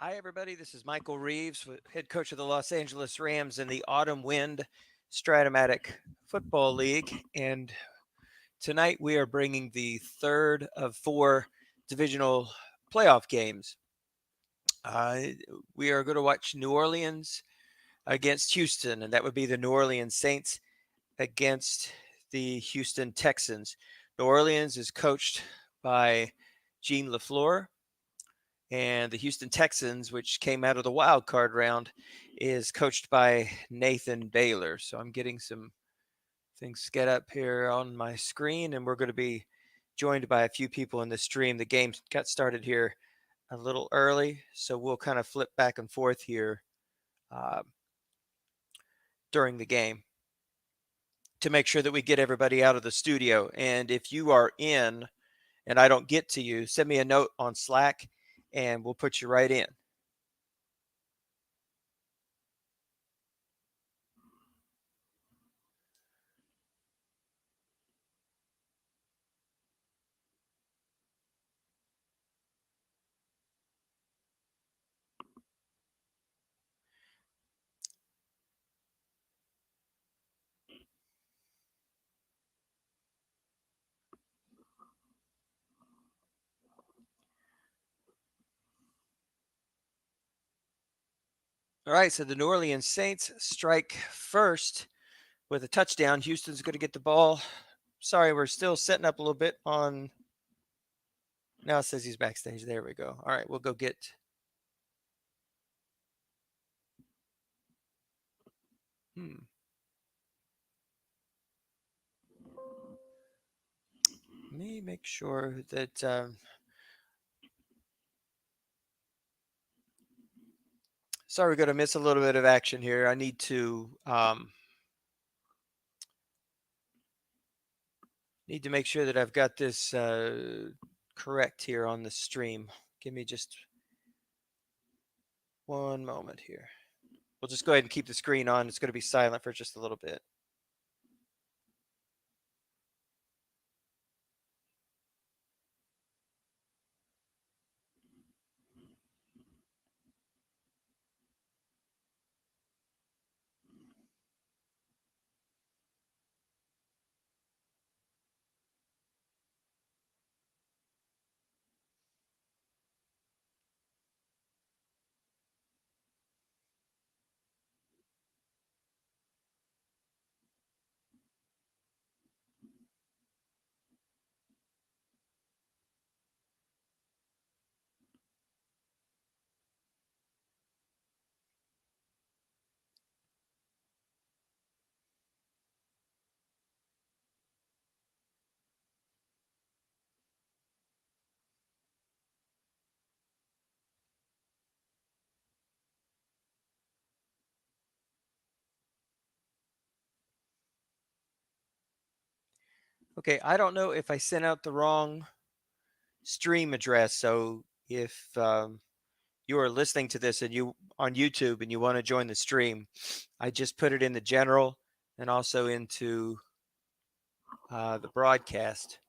Hi, everybody. This is Michael Reeves, head coach of the Los Angeles Rams in the Autumn Wind Strat-o-matic Football League. And tonight we are bringing the third of four divisional playoff games. We are going to watch New Orleans against Houston, and that would be the New Orleans Saints against the Houston Texans. New Orleans is coached by Gene LaFleur. And the Houston Texans, which came out of the wild card round, is coached by Nathan Baylor. So I'm getting some things set up here on my screen, and we're going to be joined by a few people in the stream. The game got started here a little early, so we'll kind of flip back and forth here during the game to make sure that we get everybody out of the studio. And if you are in and I don't get to you, send me a note on Slack and we'll put you right in. All right, so the New Orleans Saints strike first with a touchdown. Houston's going to get the ball. Sorry, we're still setting up a little bit on. Now it says he's backstage. There we go. All right, we'll go get. Let me make sure that. Sorry, we're going to miss a little bit of action here. I need to make sure that I've got this correct here on the stream. Give me just one moment here. We'll just go ahead and keep the screen on. It's going to be silent for just a little bit. Okay, I don't know if I sent out the wrong stream address. So if you are listening to this and you on YouTube and you want to join the stream, I just put it in the general and also into the broadcast.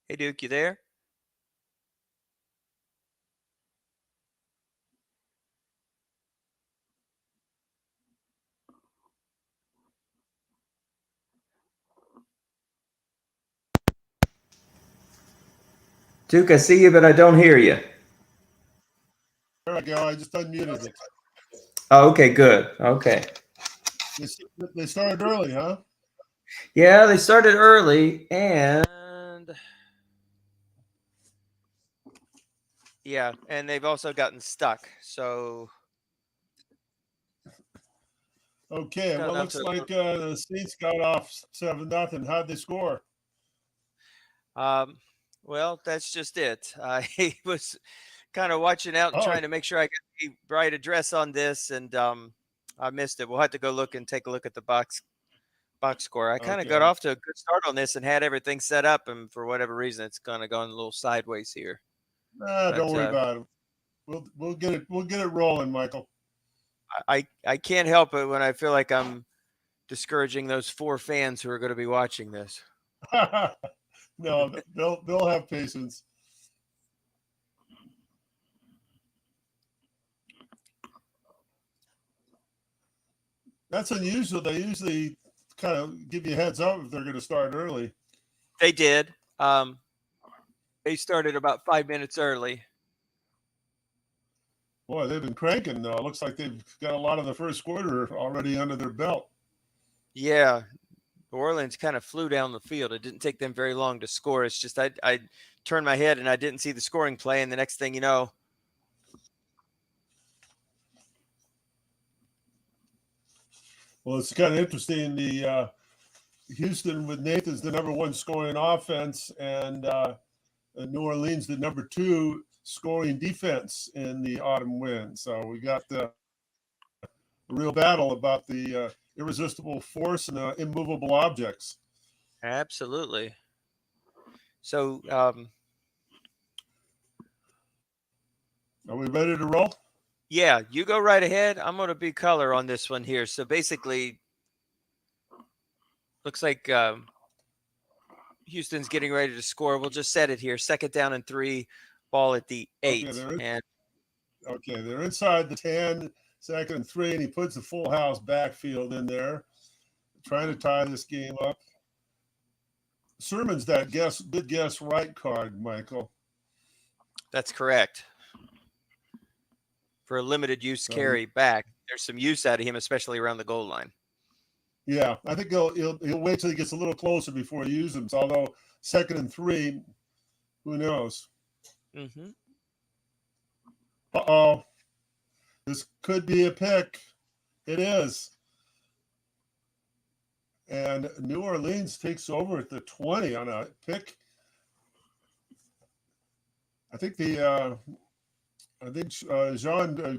Hey, Duke, you there? Duke, I see you, but I don't hear you. There we go. I just unmuted it. Oh, okay, good. Okay. They started early, huh? Yeah, they started early, and yeah, and they've also gotten stuck. So okay, well, looks like the Saints got off 7-0. How'd they score? Well, that's just it. He was kind of watching out and Oh, trying to make sure I get the right address on this, and I missed it. We'll have to go look and take a look at the box score. I kind of got okay. off to a good start on this and had everything set up, and for whatever reason, it's kind of gone a little sideways here. Don't But worry about it. We'll get it rolling, Michael. I can't help it when I feel like I'm discouraging those 4 fans who are going to be watching this. No, they'll have patience. That's unusual. They usually kind of give you a heads up if they're going to start early. They did. They started about 5 minutes early. Boy, they've been cranking. Looks like they've got a lot of the first quarter already under their belt. Yeah, New Orleans kind of flew down the field. It didn't take them very long to score. It's just I turned my head and I didn't see the scoring play, and the next thing you know. Well, it's kind of interesting. The Houston with Nathan's the number 1 scoring offense, and New Orleans the number 2 scoring defense in the autumn win. So we got a real battle about the irresistible force and immovable objects. Absolutely. So, are we ready to roll? Yeah, you go right ahead. I'm going to be color on this one here. So basically, looks like Houston's getting ready to score. We'll just set it here. 2nd down and 3, ball at the 8. Okay, they're inside the 10, 2nd and 3, and he puts the full house backfield in there, trying to tie this game up. Sermon's that good guess right card, Michael. That's correct. For a limited use carry back, there's some use out of him, especially around the goal line. Yeah, I think he'll wait till he gets a little closer before he uses them. Although 2nd and 3, who knows? Mm-hmm. Uh-oh. This could be a pick. It is. And New Orleans takes over at the 20 on a pick. I think Jean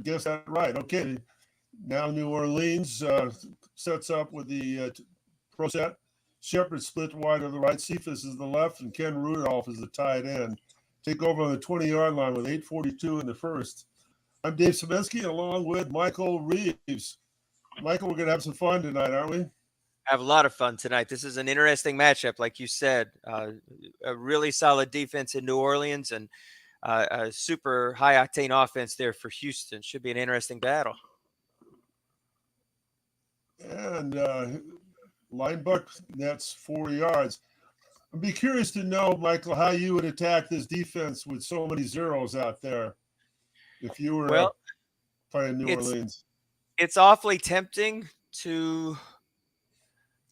guessed that right. Okay, now New Orleans sets up with the pro set. Shepard split wide to the right. Cephas is the left, and Ken Rudolph is the tight end. Take over on the 20-yard line with 8:42 in the first. I'm Dave Semensky, along with Michael Reeves. Michael, we're going to have some fun tonight, aren't we? Have a lot of fun tonight. This is an interesting matchup, like you said. A really solid defense in New Orleans and a super high-octane offense there for Houston. Should be an interesting battle. And linebacker, that's 4 yards. I'd be curious to know, Michael, how you would attack this defense with so many zeros out there if you were playing New Orleans. It's awfully tempting to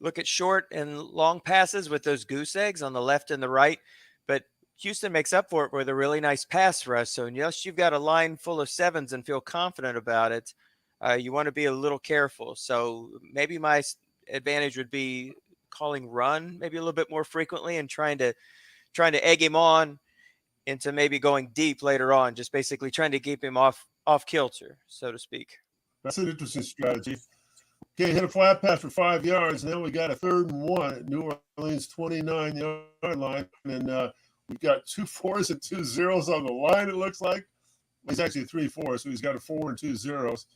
look at short and long passes with those goose eggs on the left and the right, but Houston makes up for it with a really nice pass rush. So unless you've got a line full of 7s and feel confident about it, you want to be a little careful. So maybe my advantage would be calling run maybe a little bit more frequently and trying to egg him on into maybe going deep later on, just basically trying to keep him off kilter, so to speak. That's an interesting strategy. Okay, hit a flat pass for 5 yards. Now we got a 3rd and 1 at New Orleans 29-yard line. And we've got 2 4s and 2 zeros on the line, it looks like. He's actually 3 4s, so he's got a 4 and 2 zeros.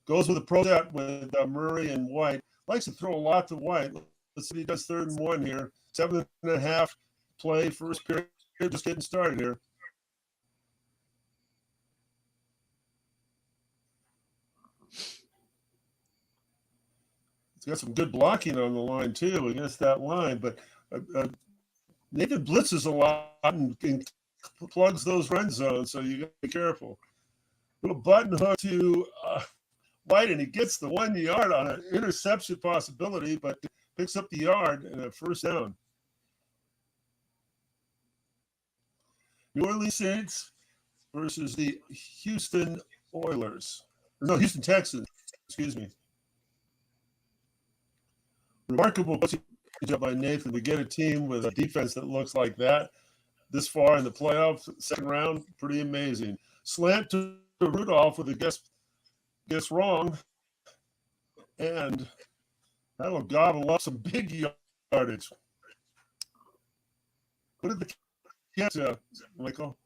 Goes with a pro set with Murray and White. Likes to throw a lot to White. Let's see, he does 3rd and 1 here. 7.5 play, first period. Just getting started here. It's got some good blocking on the line, too, against that line. But Nathan blitzes a lot and plugs those run zones, so you got to be careful. Little button hook to White, and he gets the 1 yard on an interception possibility, but picks up the yard and a 1st down. New Orleans Saints versus the Houston Texans, excuse me. Remarkable job by Nathan to get a team with a defense that looks like that. this far in the playoffs, second round, pretty amazing. Slant to Rudolph with a guess wrong, and that'll gobble up some big yardage. What did the catch, Michael?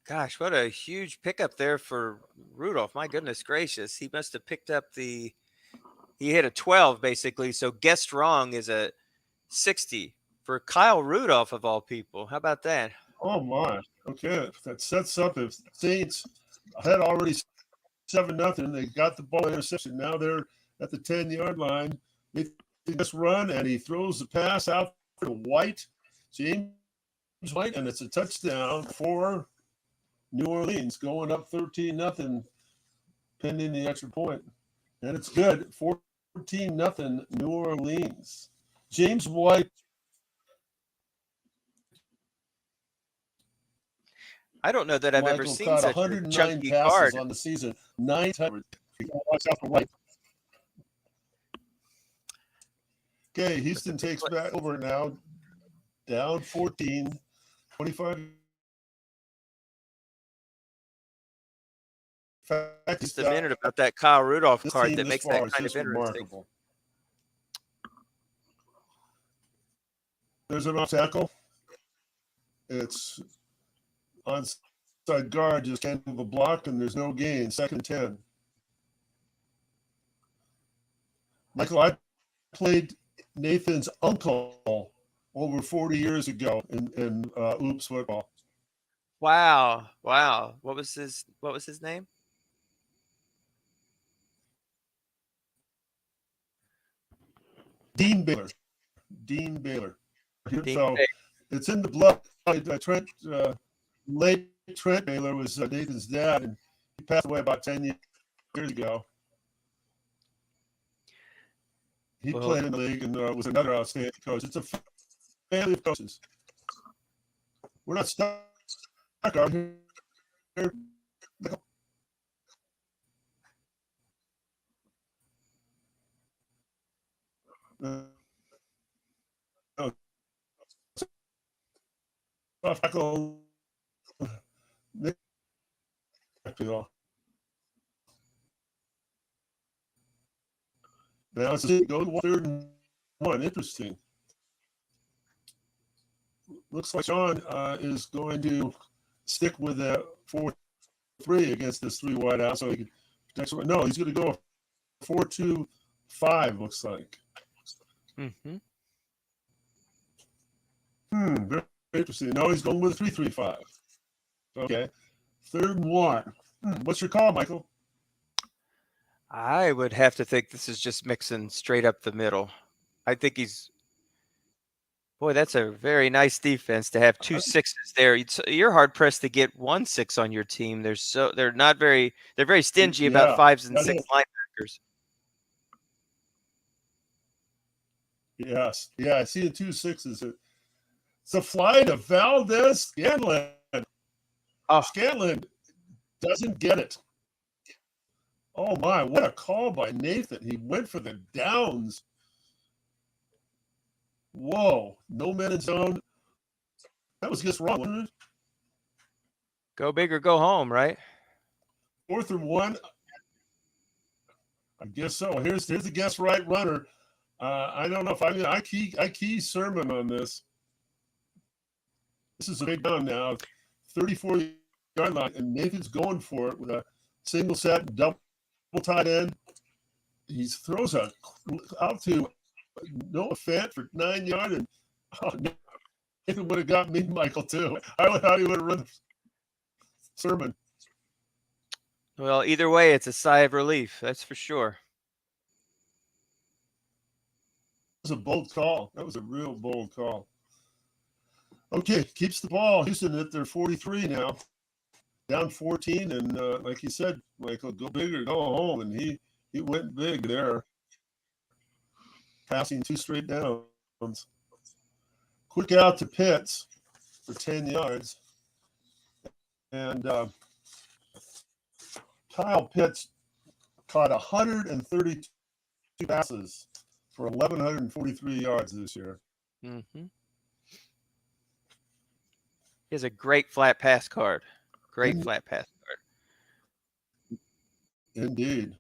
Gosh, what a huge pickup there for Rudolph. My goodness gracious. He must have picked up he hit a 12 basically. So guessed wrong is a 60 for Kyle Rudolph of all people. How about that? Oh my. Okay. That sets up the Saints had already 7-0. They got the ball interception. Now they're at the 10-yard line. They just run and he throws the pass out to White, James White, and it's a touchdown for New Orleans, going up 13-0, pending the extra point. And it's good. 14-0 New Orleans. James White. I don't know that I've ever Michael seen caught such a 109 chunky passes guard. on the season. 9 times. Watch out for White. Okay, Houston takes back over now. Down 14, 25. Just a minute about that Kyle Rudolph card that makes that kind of interesting. Remarkable. There's an off tackle. It's onside guard, just handle the block, and there's no gain. 2nd and 10. Michael, I played Nathan's uncle over 40 years ago in Oops football. Wow. What was his name? Dean Baylor. So it's in the blood. Late Trent Baylor was Nathan's dad, and he passed away about 10 years ago. He played in the league and was another outstanding coach. It's a family of coaches. We're not stuck out here. Tackle. Now it's going 3rd and 1. Interesting. Looks like Sean is going to stick with a 4-3 against this 3 wide out, so he can protect. No, he's going to go 4-2-5. Looks like. Mm-hmm. Very interesting. No, he's going with a 3-3-5. Okay. 3rd and 1. What's your call, Michael? I would have to think this is just mixing straight up the middle. I think boy, that's a very nice defense to have 2 6s there. You're hard pressed to get 1 6 on your team. They're very stingy about 5s and 6 linebackers. Yes. Yeah, I see the 2 6s. It's a fly to Valdez Scanlon. Scanlon doesn't get it. Oh my, what a call by Nathan. He went for the downs. Whoa, no men in zone. That was just wrong, wasn't it? Go big or go home, right? 4th and 1. I guess so. Here's the guess right runner. I don't know if I key Sermon on this. This is a big down now. 34-yard line, and Nathan's going for it with a single set, double tight end. He throws out to Noah Fant for 9 yards, and Nathan would have got me, Michael, too. I would have run the Sermon. Well, either way, it's a sigh of relief. That's for sure. That was a bold call. That was a real bold call. Okay, keeps the ball. Houston at their 43 now. Down 14, and like you said, Michael, go big or go home, and he went big there. Passing 2 straight downs. Quick out to Pitts for 10 yards. And Kyle Pitts caught 132 passes for 1,143 yards this year. Mm-hmm. He has a great flat pass card. Great In, flat pass card. indeed.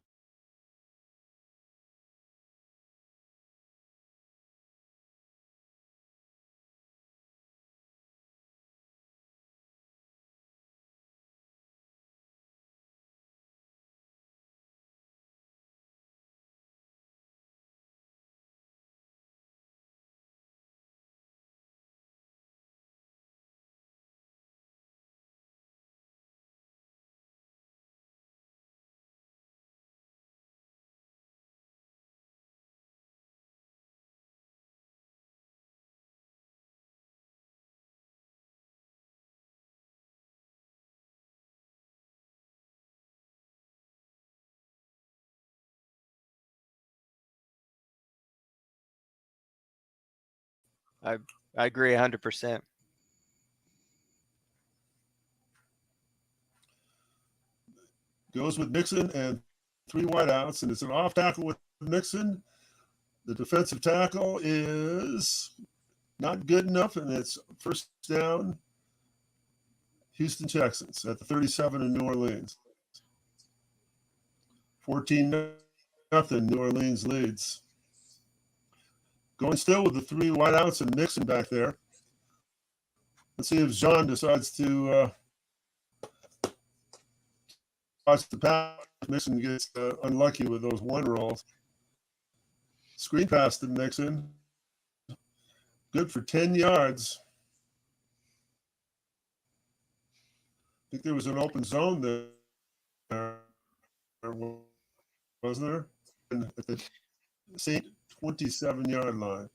I agree 100%. Goes with Nixon and 3 wideouts, and it's an off tackle with Nixon. The defensive tackle is not good enough, and it's first down. Houston Texans at the 37 in New Orleans. 14-0. New Orleans leads. Going still with the 3 wideouts and Nixon back there. Let's see if Jean decides to watch the pass. Nixon gets unlucky with those 1 rolls. Screen pass to Nixon. Good for 10 yards. I think there was an open zone there. Wasn't there? At the St. 27-yard line.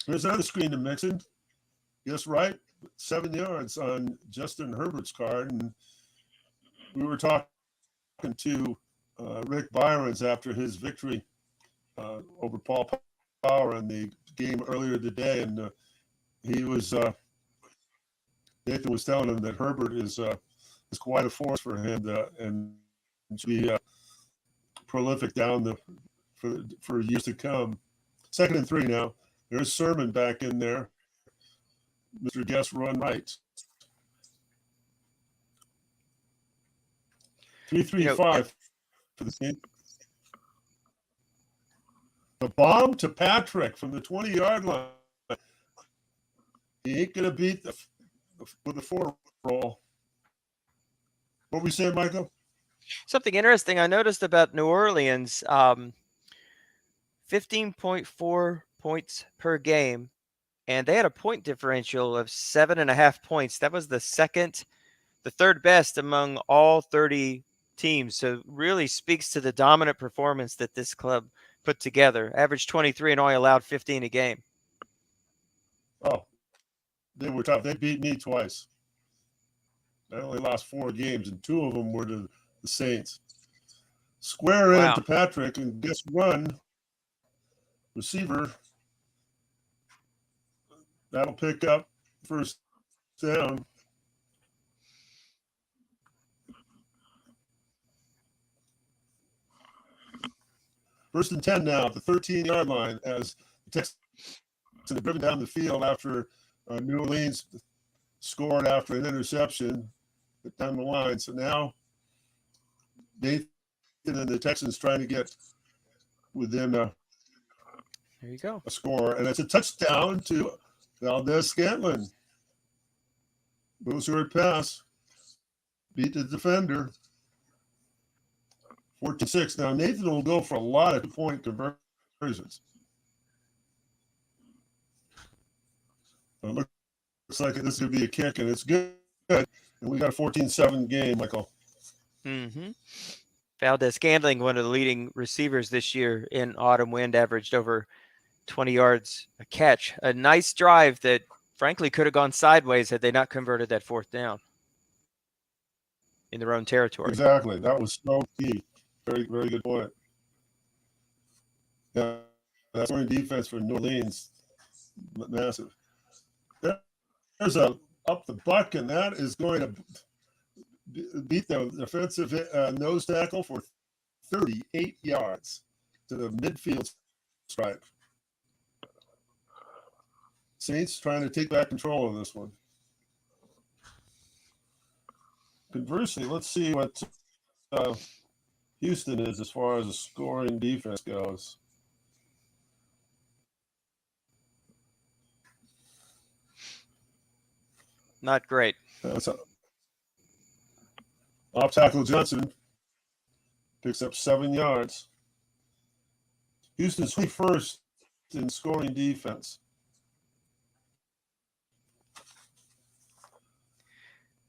There's another screen to Mixon. Guess right, 7 yards on Justin Herbert's card. And we were talking to Rick Byrons after his victory over Paul Power in the game earlier today, and Nathan was telling him that Herbert is quite a force for him and to be prolific down for years to come. 2nd and 3 now. There's Sermon back in there. Mr. Guest run right. 3-3-5 for the team. The bomb to Patrick from the 20-yard line. He ain't going to beat with the 4 roll. What were you saying, Michael? Something interesting I noticed about New Orleans, 15.4 points per game, and they had a point differential of 7.5 points. That was the 3rd best among all 30 teams. So really speaks to the dominant performance that this club put together. Averaged 23 and only allowed 15 a game. Oh, they were tough. They beat me twice. I only lost 4 games, and 2 of them were to the Saints. Square in to Patrick, and guess run. Receiver. That'll pick up first down. First and 10 now at the 13-yard line as the Texans have driven down the field after New Orleans scored after an interception down the line. So now Nathan and the Texans trying to get within there you go. a score. And it's a touchdown to Valdez-Scantling. Boozer pass. Beat the defender. 14-6. Now, Nathan will go for a lot of point conversions. It looks like this could be a kick, and it's good. And we got a 14-7 game, Michael. Mm-hmm. Valdez-Scantling, one of the leading receivers this year in Autumn Wind, averaged over 20 yards a catch. A nice drive that, frankly, could have gone sideways had they not converted that 4th down in their own territory. Exactly. That was so key. Very, very good point. Yeah, that's scoring defense for New Orleans. Massive. There's a up the buck, and that is going to beat the defensive nose tackle for 38 yards to the midfield stripe. Saints trying to take back control of this one. Conversely, let's see what Houston is as far as the scoring defense goes. Not great. Off tackle Johnson picks up 7 yards. Houston's 21st in scoring defense.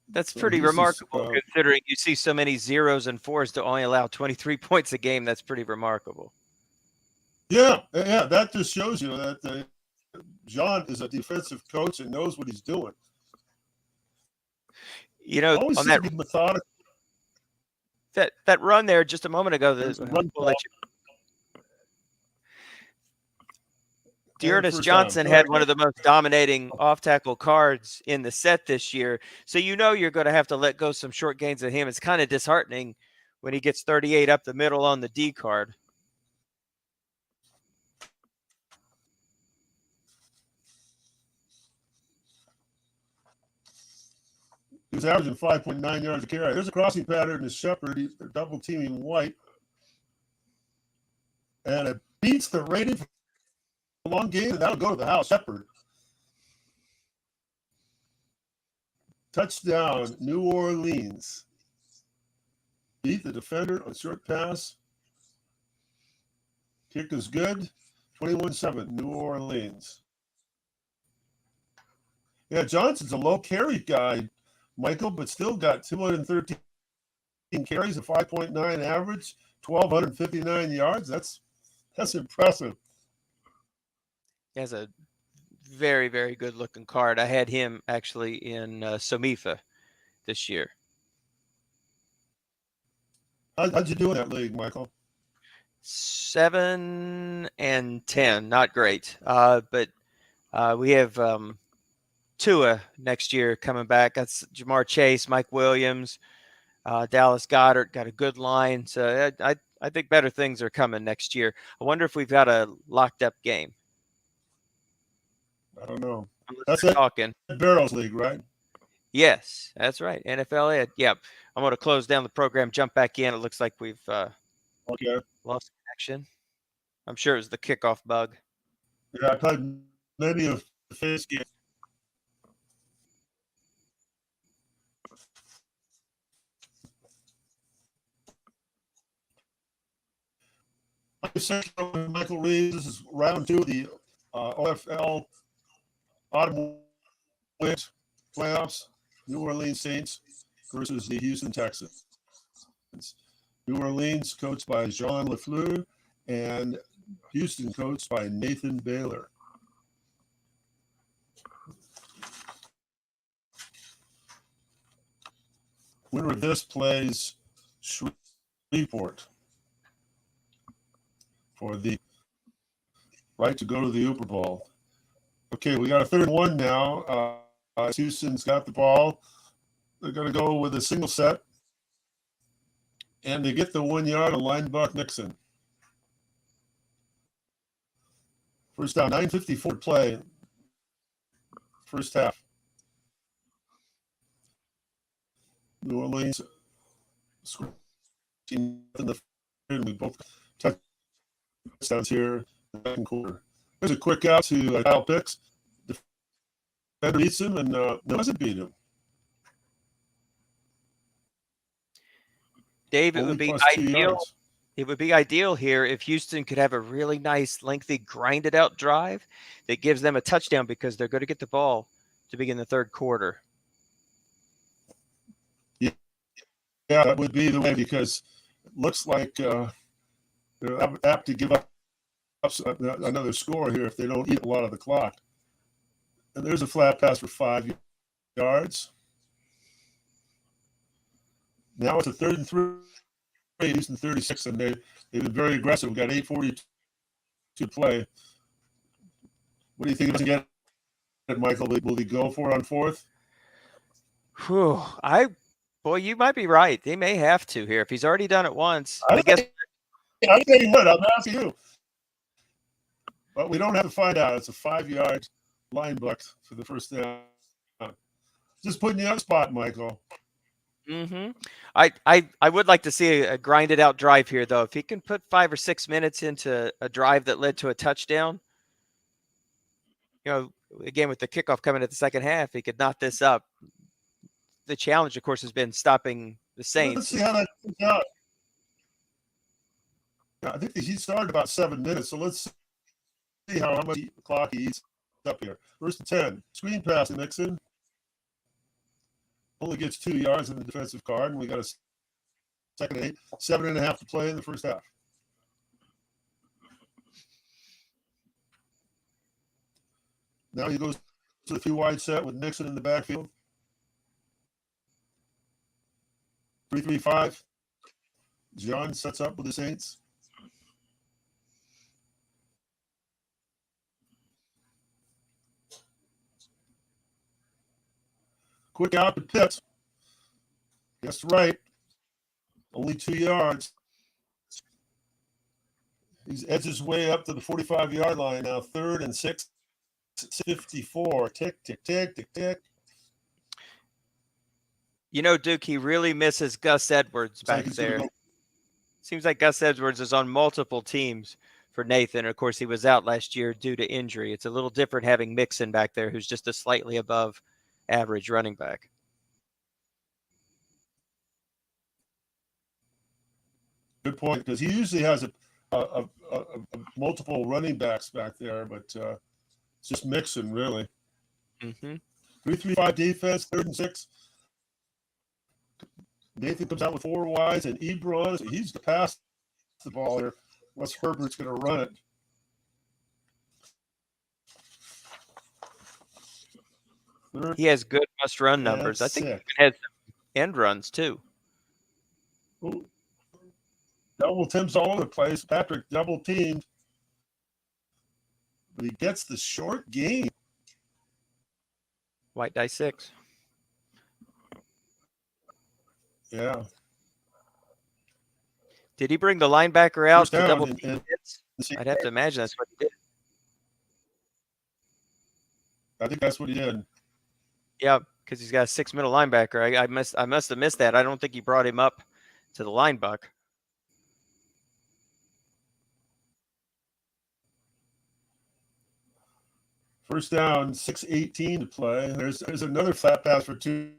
That's pretty remarkable considering you see so many 0s and 4s to only allow 23 points a game. That's pretty remarkable. Yeah, that just shows you that John is a defensive coach and knows what he's doing. You know, always on that methodical. That run there just a moment ago, Dearness Johnson had one of the most dominating off-tackle cards in the set this year. So you know you're going to have to let go some short gains of him. It's kind of disheartening when he gets 38 up the middle on the D card. He was averaging 5.9 yards a carry. There's a crossing pattern to Shepard. They're double teaming White. And it beats the rating for a long game, and that'll go to the house. Shepard. Touchdown, New Orleans. Beat the defender on short pass. Kick is good. 21-7, New Orleans. Yeah, Johnson's a low carry guy, Michael, but still got 213 carries, a 5.9 average, 1,259 yards. That's impressive. He has a very, very good looking card. I had him actually in Somifa this year. How'd you do in that league, Michael? 7-10, not great. But we have Tua next year coming back. That's Jamar Chase, Mike Williams, Dallas Goedert got a good line. So I think better things are coming next year. I wonder if we've got a locked up game. I don't know. That's talking. Barrels League, right? Yes, that's right. NFL Ed. Yep. I'm going to close down the program, jump back in. It looks like we've lost connection. I'm sure it was the kickoff bug. Yeah, I played many of the face games. Michael Reeves. This is round 2 of the OFL Autumn Winter Playoffs. New Orleans Saints versus the Houston Texans. New Orleans coached by Jean Lafleur and Houston coached by Nathan Baylor. Winner of this plays Shreveport for the right to go to the Super Bowl. Okay, we got a 3rd and 1 now. Houston's got the ball. They're going to go with a single set. And they get the 1 yard on linebacker Nixon. First down, 9:54 play. First half. New Orleans in the we both touchdowns here in the second quarter. There's a quick out to Kyle Pitts. Defender beats him and doesn't beat him. Dave, it would be ideal. It would be ideal here if Houston could have a really nice, lengthy, grinded out drive that gives them a touchdown because they're going to get the ball to begin the third quarter. Yeah, that would be the way because it looks like they're apt to give up another score here if they don't eat a lot of the clock. And there's a flat pass for 5 yards. Now it's a 3rd and 3. Houston 36, and they've been very aggressive. We've got 8:40 to play. What do you think he doesn't get, Michael? Will he go for it on 4th? Boy, you might be right. They may have to here if he's already done it once. I think he would. I'm asking you. But we don't have to find out. It's a 5 yard line blocked for the first down. Just putting you on the spot, Michael. Mm-hmm. I would like to see a grinded out drive here, though. If he can put 5 or 6 minutes into a drive that led to a touchdown, again, with the kickoff coming at the second half, he could knock this up. The challenge, of course, has been stopping the Saints. Let's see how that comes out. I think he started about 7 minutes, so let's see how much clock he eats up here. First and 10. Screen pass to Nixon. Only gets 2 yards in the defensive card, and we got a second and 8. 7.5 to play in the first half. Now he goes to the 2-wide set with Nixon in the backfield. 3-3-5. John sets up with the Saints. Quick out to Pitts. Guess right. Only 2 yards. He's edged his way up to the 45-yard line now. 3rd and 6. 54. Tick, tick, tick, tick, tick. Duke, he really misses Gus Edwards back there. Seems like Gus Edwards is on multiple teams for Nathan. Of course, he was out last year due to injury. It's a little different having Mixon back there, who's just a slightly above average running back. Good point, because he usually has a multiple running backs back there, but it's just Mixon, really. 3-3-5 defense, 3rd and 6. Nathan comes out with 4 wides, and Ebron, he's to pass the ball here. Unless Herbert's going to run it. He has good must-run numbers. I think he has some end runs, too. Ooh. Double teams all over the place. Patrick double teamed. But he gets the short game. White die 6. Yeah. Did he bring the linebacker out to double team? I'd have to imagine that's what he did. I think that's what he did. Yeah, because he's got a 6 middle linebacker. I must have missed that. I don't think he brought him up to the linebacker. First down, 6:18 to play. There's another flat pass for 2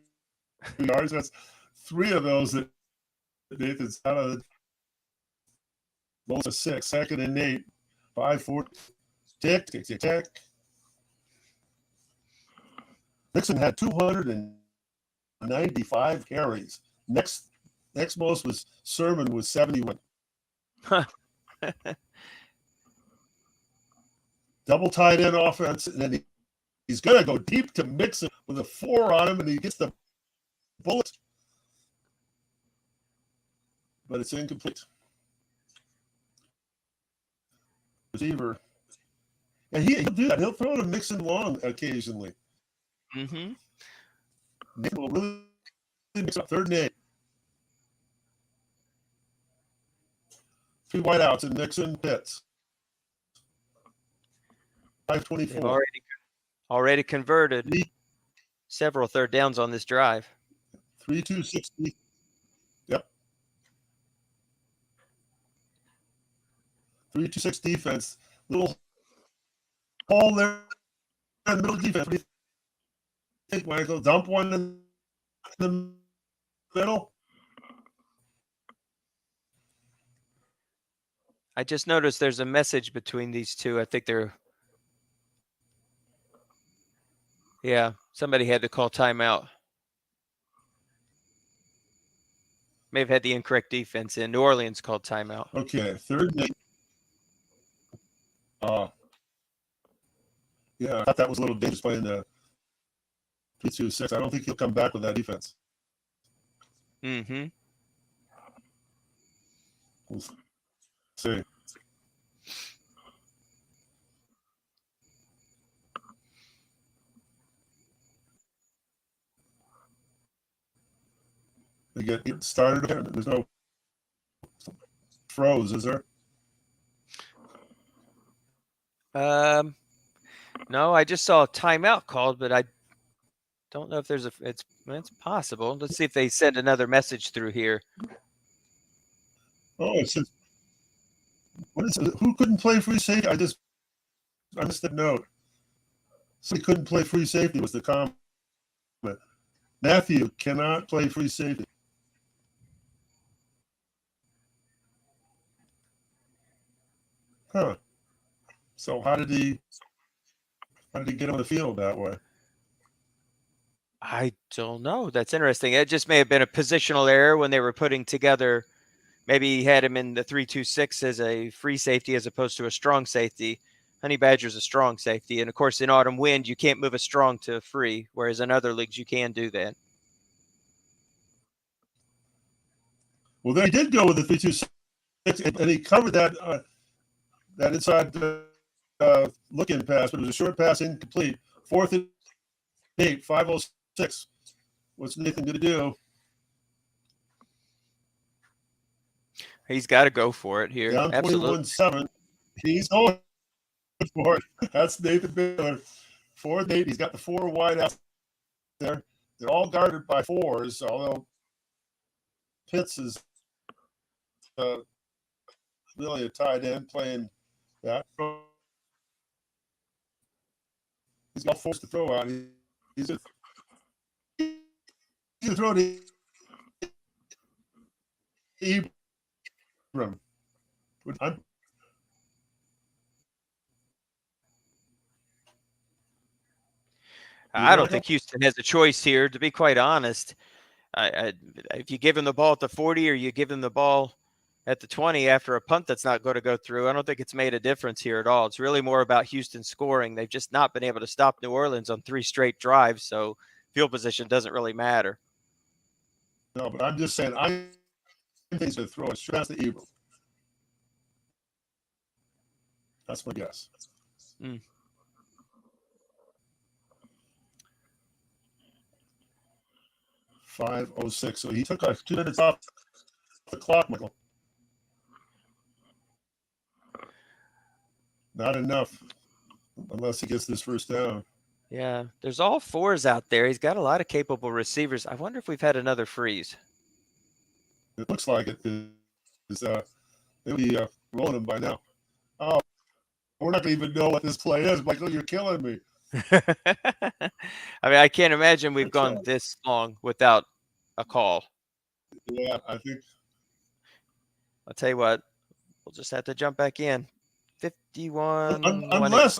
yards. That's 3 of those that Nathan's out of the Bowls of 6. 2nd and 8. 5-4. Tick, tick, tick, tick. Nixon had 295 carries. Next most was Sermon with 71. Double tight end offense, and then he's going to go deep to Mixon with a 4 on him, and he gets the bullet. But it's incomplete. Receiver. And he'll do that. He'll throw to Mixon long occasionally. Mm-hmm. Nathan will really mix up. 3rd and 8. 3 wideouts and Nixon Pitts. 5:24. Already converted several 3rd downs on this drive. 3-2-6. Yep. 3-2-6 defense. Little hole there in the middle of defense. What do you think, Michael? Dump one in the middle? I just noticed there's a message between these two. I think somebody had to call timeout. May have had the incorrect defense in. New Orleans called timeout. Okay, 3rd and 8. Yeah, I thought that was a little dangerous playing the 3-2-6. I don't think he'll come back with that defense. Mm-hmm. We'll see. They get started again. There's no froze, is there? No, I just saw a timeout called, but I don't know if there's it's possible. Let's see if they send another message through here. Oh, it says, what is it? Who couldn't play free safety? I missed that note. Somebody couldn't play free safety was the comment. Matthew cannot play free safety. Huh. So how did he get on the field that way? I don't know. That's interesting. It just may have been a positional error when they were putting together. Maybe he had him in the 3-2-6 as a free safety as opposed to a strong safety. Honey Badger's a strong safety. And of course, in Autumn Wind, you can't move a strong to a free, whereas in other leagues, you can do that. Well, they did go with the 3-2-6, and he covered that inside look-in pass, but it was a short pass, incomplete. 4th and 8, 5:06. What's Nathan going to do? He's got to go for it here. Down 21-7. He's going for it. That's Nathan Baylor. 4th and 8. He's got the 4 wide out there. They're all guarded by 4s, although Pitts is really a tight end playing that. He's got 4s to throw out. He's a throw to Abram. I don't think Houston has a choice here, to be quite honest. If you give him the ball at the 40 or you give him the ball at the 20 after a punt that's not going to go through, I don't think it's made a difference here at all. It's really more about Houston scoring. They've just not been able to stop New Orleans on 3 straight drives, so field position doesn't really matter. No, but I'm just saying, I think he's going to throw a straight to Abram. That's my guess. 5:06. So he took 2 minutes off the clock, Michael. Not enough, unless he gets this first down. Yeah, there's all 4s out there. He's got a lot of capable receivers. I wonder if we've had another freeze. It looks like it is. They'll be rolling him by now. Oh, we're not going to even know what this play is, Michael. You're killing me. I mean, I can't imagine we've gone this long without a call. Yeah, I think. I'll tell you what, we'll just have to jump back in. 51. Unless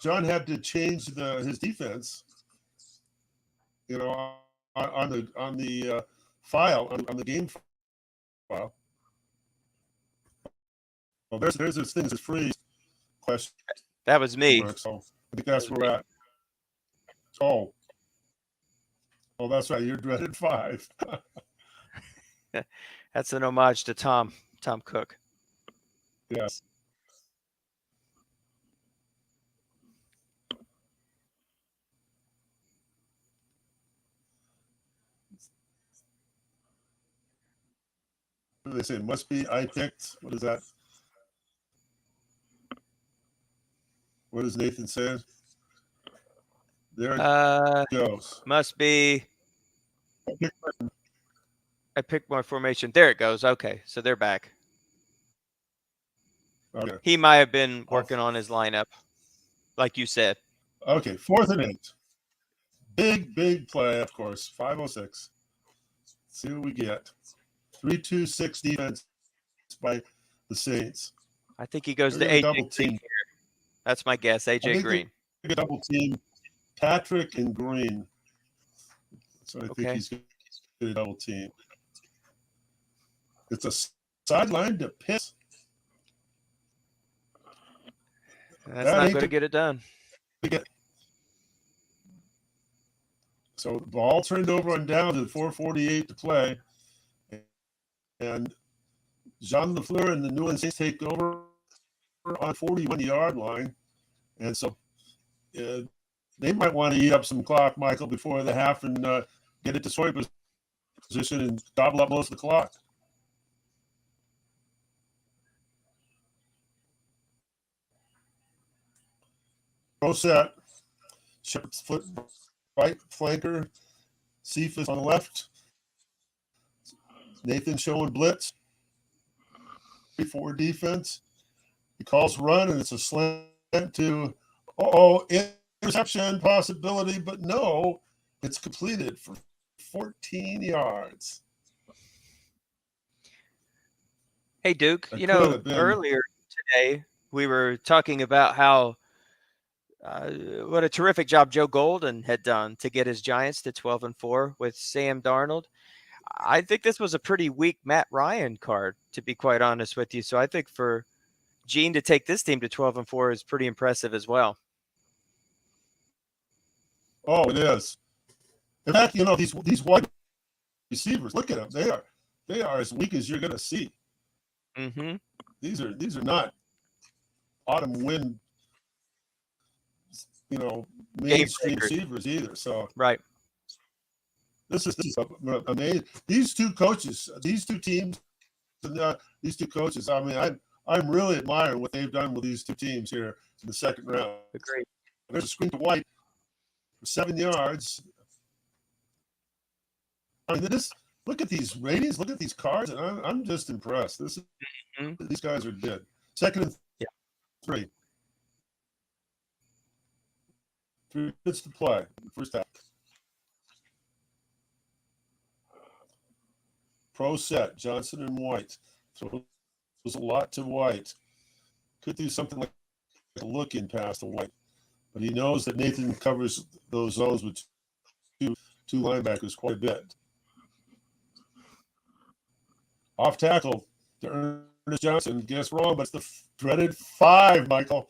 John had to change his defense, on the file on the game file. Well, there's this thing, this freeze question. That was me. So I think that's where we're at. Oh, that's right. You're dreaded 5. That's an homage to Tom Cook. Yes. What do they say? Must be I picked. What is that? What does Nathan say? There it goes. Must be. I picked my formation. There it goes. Okay, so they're back. Okay. He might have been working on his lineup, like you said. Okay, 4th and 8. Big play, of course. 5:06. Let's see what we get. 3-2-6 defense by the Saints. I think he goes to AJ Green here. That's my guess. AJ Green. Double team Patrick and Green. So I think he's going to double team. It's a sideline to Pitts. That's not going to get it done. So the ball turned over on down to 4:48 to play. And Jean LaFleur and the New Orleans Saints take over on 41-yard line. And so they might want to eat up some clock, Michael, before the half and get it to scoring position and gobble up most of the clock. pro set. Shepard's foot right flanker. Cephas on the left. Nathan showing blitz. 3-4 defense. He calls run, and it's a slant to interception possibility, but no, it's completed for 14 yards. Hey, Duke, earlier today we were talking about how what a terrific job Joe Golden had done to get his Giants to 12-4 with Sam Darnold. I think this was a pretty weak Matt Ryan card, to be quite honest with you. So I think for Gene to take this team to 12-4 is pretty impressive as well. Oh, it is. In fact, these wide receivers, look at them. They are as weak as you're going to see. Mm-hmm. These are not autumn wind, mainstream receivers either. So right. This is amazing. These two coaches, these two teams, these two coaches. I mean, I'm really admiring what they've done with these two teams here in the second round. Agreed. There's a screen to White for 7 yards. I mean, look at these ratings, look at these cards, and I'm just impressed. These guys are good. Second and 3. 3 minutes to play. First half. Pro set, Johnson and White. So there's a lot to White. Could do something like a look-in pass to White. But he knows that Nathan covers those zones with two linebackers quite a bit. Off tackle to Ernest Johnson. Guess wrong, but it's the dreaded 5, Michael.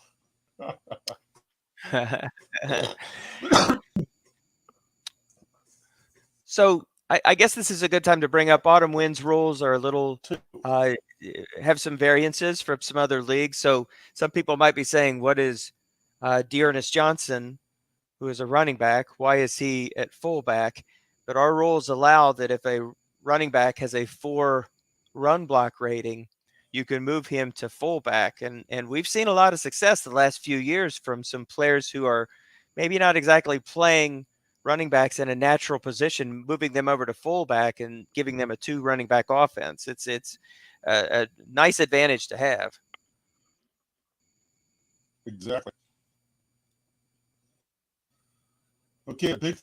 So I guess this is a good time to bring up autumn winds rules are a little have some variances from some other leagues. So some people might be saying, what is Dearness Johnson, who is a running back? Why is he at fullback? But our rules allow that if a running back has a 4 run block rating, you can move him to fullback. And we've seen a lot of success the last few years from some players who are maybe not exactly playing running backs in a natural position, moving them over to fullback and giving them a 2 running back offense. It's a nice advantage to have. Exactly. Okay, a big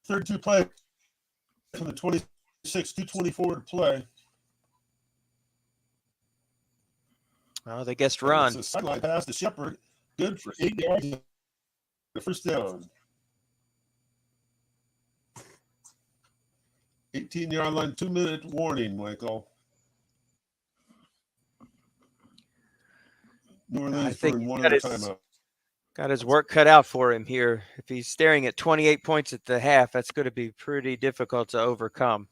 32 play from the 26, 2:24 to play. Oh, they guessed run. It's a sideline pass to Shepard. Good for 8 yards. The first down. 18-yard line, 2-minute warning, Michael. New Orleans I think one other timeout. Got his work cut out for him here. If he's staring at 28 points at the half, that's going to be pretty difficult to overcome.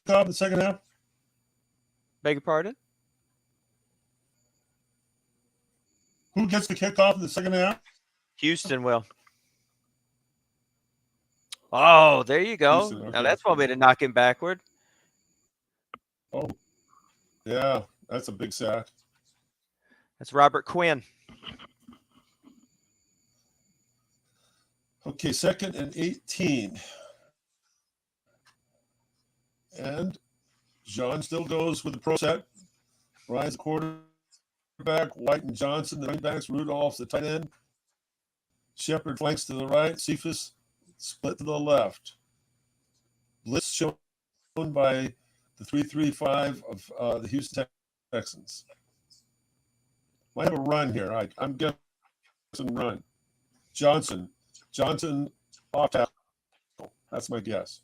Off in the second half? Beg your pardon? Who gets the kickoff in the second half? Houston will. Oh, there you go. Houston, okay. Now that's one way to knock him backward. Oh, yeah, that's a big sack. That's Robert Quinn. Okay, 2nd and 18. And John still goes with the pro set. Ryan's the quarterback. White and Johnson, the running backs. Rudolph's the tight end. Shepard flanks to the right. Cephas split to the left. Blitz shown by the 3-3-5 of the Houston Texans. Might have a run here. I'm guessing run. Johnson off tackle. That's my guess.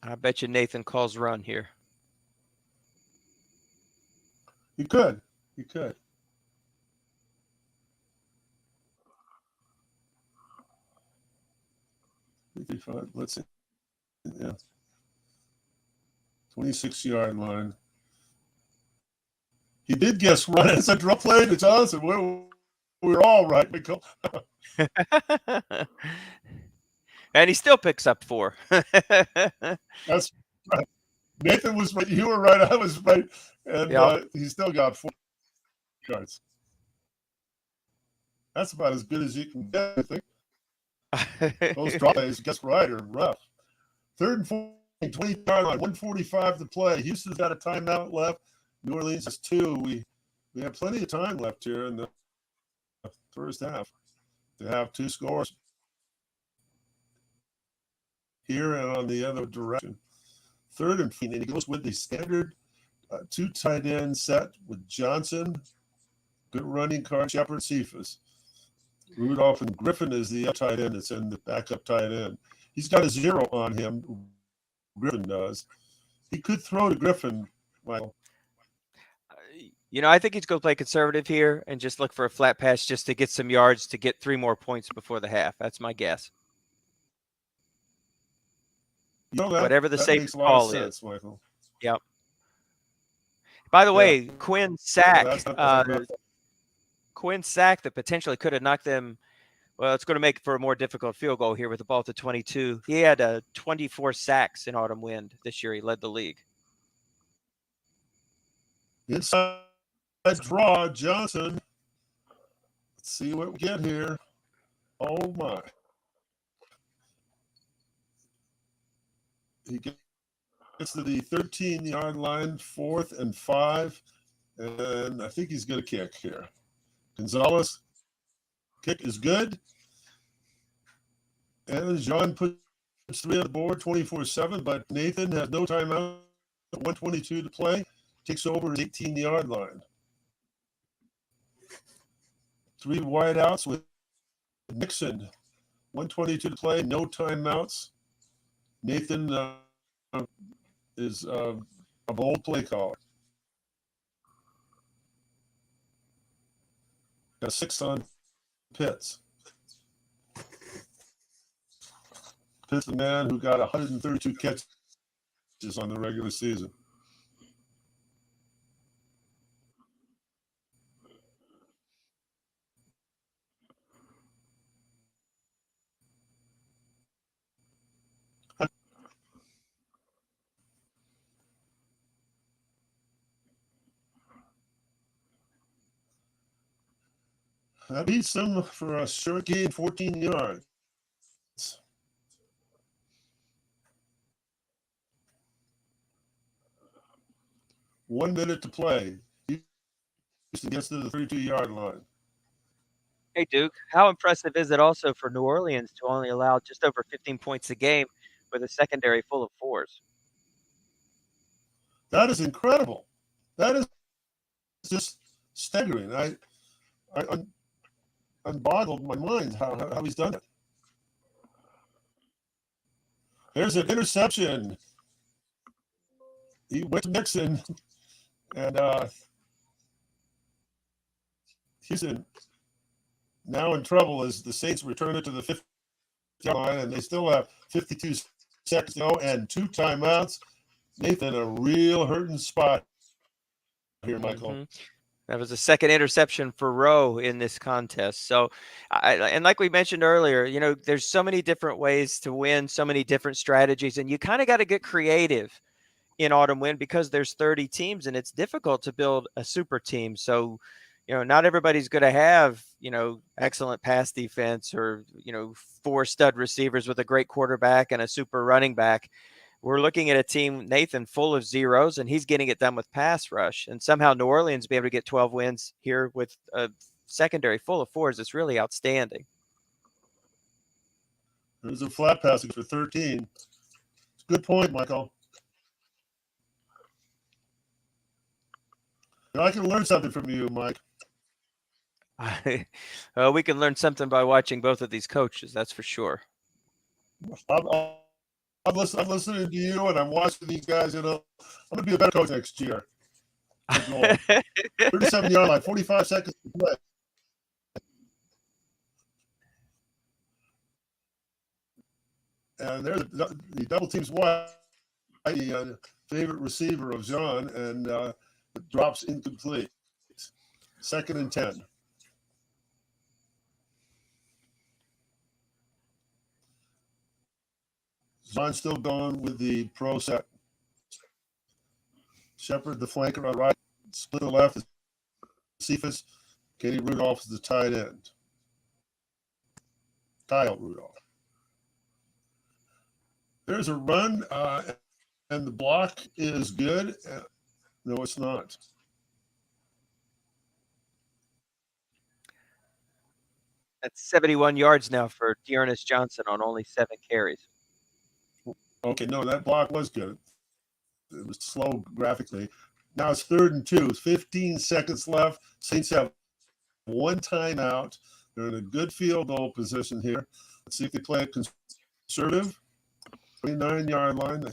I bet you Nathan calls run here. He could. Let's see. Yeah. 26-yard line. He did guess run. It's a draw play to Johnson. We're all right, Michael. And he still picks up 4. That's right. Nathan was right. You were right. I was right. And Yep. he still got 4 yards. That's about as good as you can get, I think. Those drop plays, guess right, are rough. 3rd and 14, 20-yard line, 1:45 to play. Houston's got a timeout left. New Orleans has 2. We have plenty of time left here in the first half to have 2 scores. Here and on the other direction. 3rd and 15, and he goes with the standard 2 tight end set with Johnson, good running card, Shepard, Cephas. Rudolph and Griffin is the tight end that's in the backup tight end. He's got a 0 on him. Griffin does. He could throw to Griffin, Michael. I think he's going to play conservative here and just look for a flat pass just to get some yards to get 3 more points before the half. That's my guess. Whatever the safe call is. Michael. Yep. By the way, Quinn's sack, that potentially could have knocked them. Well, it's going to make for a more difficult field goal here with the ball to 22. He had 24 sacks in Autumn Wind this year. He led the league. Inside draw, Johnson. Let's see what we get here. Oh, my. He gets to the 13-yard line, 4th and 5, and I think he's going to kick here. Gonzalez, kick is good. And John puts 3 on the board, 24-7, but Nathan has no timeout, 1:22 to play, takes over his 18-yard line. 3 wideouts with Nixon, 1:22 to play, no timeouts. Nathan is a bold play caller. Got 6 on Pitts. Pitts, the man who got 132 catches on the regular season. That beats them for a short gain, 14 yards. 1 minute to play. Houston gets to the 32-yard line. Hey, Duke, how impressive is it also for New Orleans to only allow just over 15 points a game with a secondary full of 4s? That is incredible. That is just staggering. I'm boggled my mind how he's done it. There's an interception. He went to Nixon, and Houston now in trouble as the Saints return it to the 50-yard line, and they still have 52 seconds to go and 2 timeouts. Nathan, a real hurting spot here, Michael. Mm-hmm. That was the second interception for Rowe in this contest. So, and like we mentioned earlier, there's so many different ways to win, so many different strategies, and you kind of got to get creative in Autumn Wind because there's 30 teams and it's difficult to build a super team. So, not everybody's going to have, excellent pass defense or, 4 stud receivers with a great quarterback and a super running back. We're looking at a team, Nathan, full of 0s, and he's getting it done with pass rush. And somehow New Orleans be able to get 12 wins here with a secondary full of 4s. It's really outstanding. There's a flat passing for 13. Good point, Michael. I can learn something from you, Mike. We can learn something by watching both of these coaches, that's for sure. I'm listening to you, and I'm watching these guys. I'm going to be a better coach next year. 37-yard line, 45 seconds to play. And there's the double teams wide, the favorite receiver of Jean, and it drops incomplete. 2nd and 10. Jean still going with the pro set. Shepard, the flanker on the right. Split to the left. Cephas. Katie Rudolph is the tight end. Kyle Rudolph. There's a run, and the block is good. No, it's not. That's 71 yards now for Dearness Johnson on only 7 carries. Okay, no, that block was good. It was slow graphically. Now it's 3rd and 2. 15 seconds left. Saints have one timeout. They're in a good field goal position here. Let's see if they play it conservative. 29-yard line.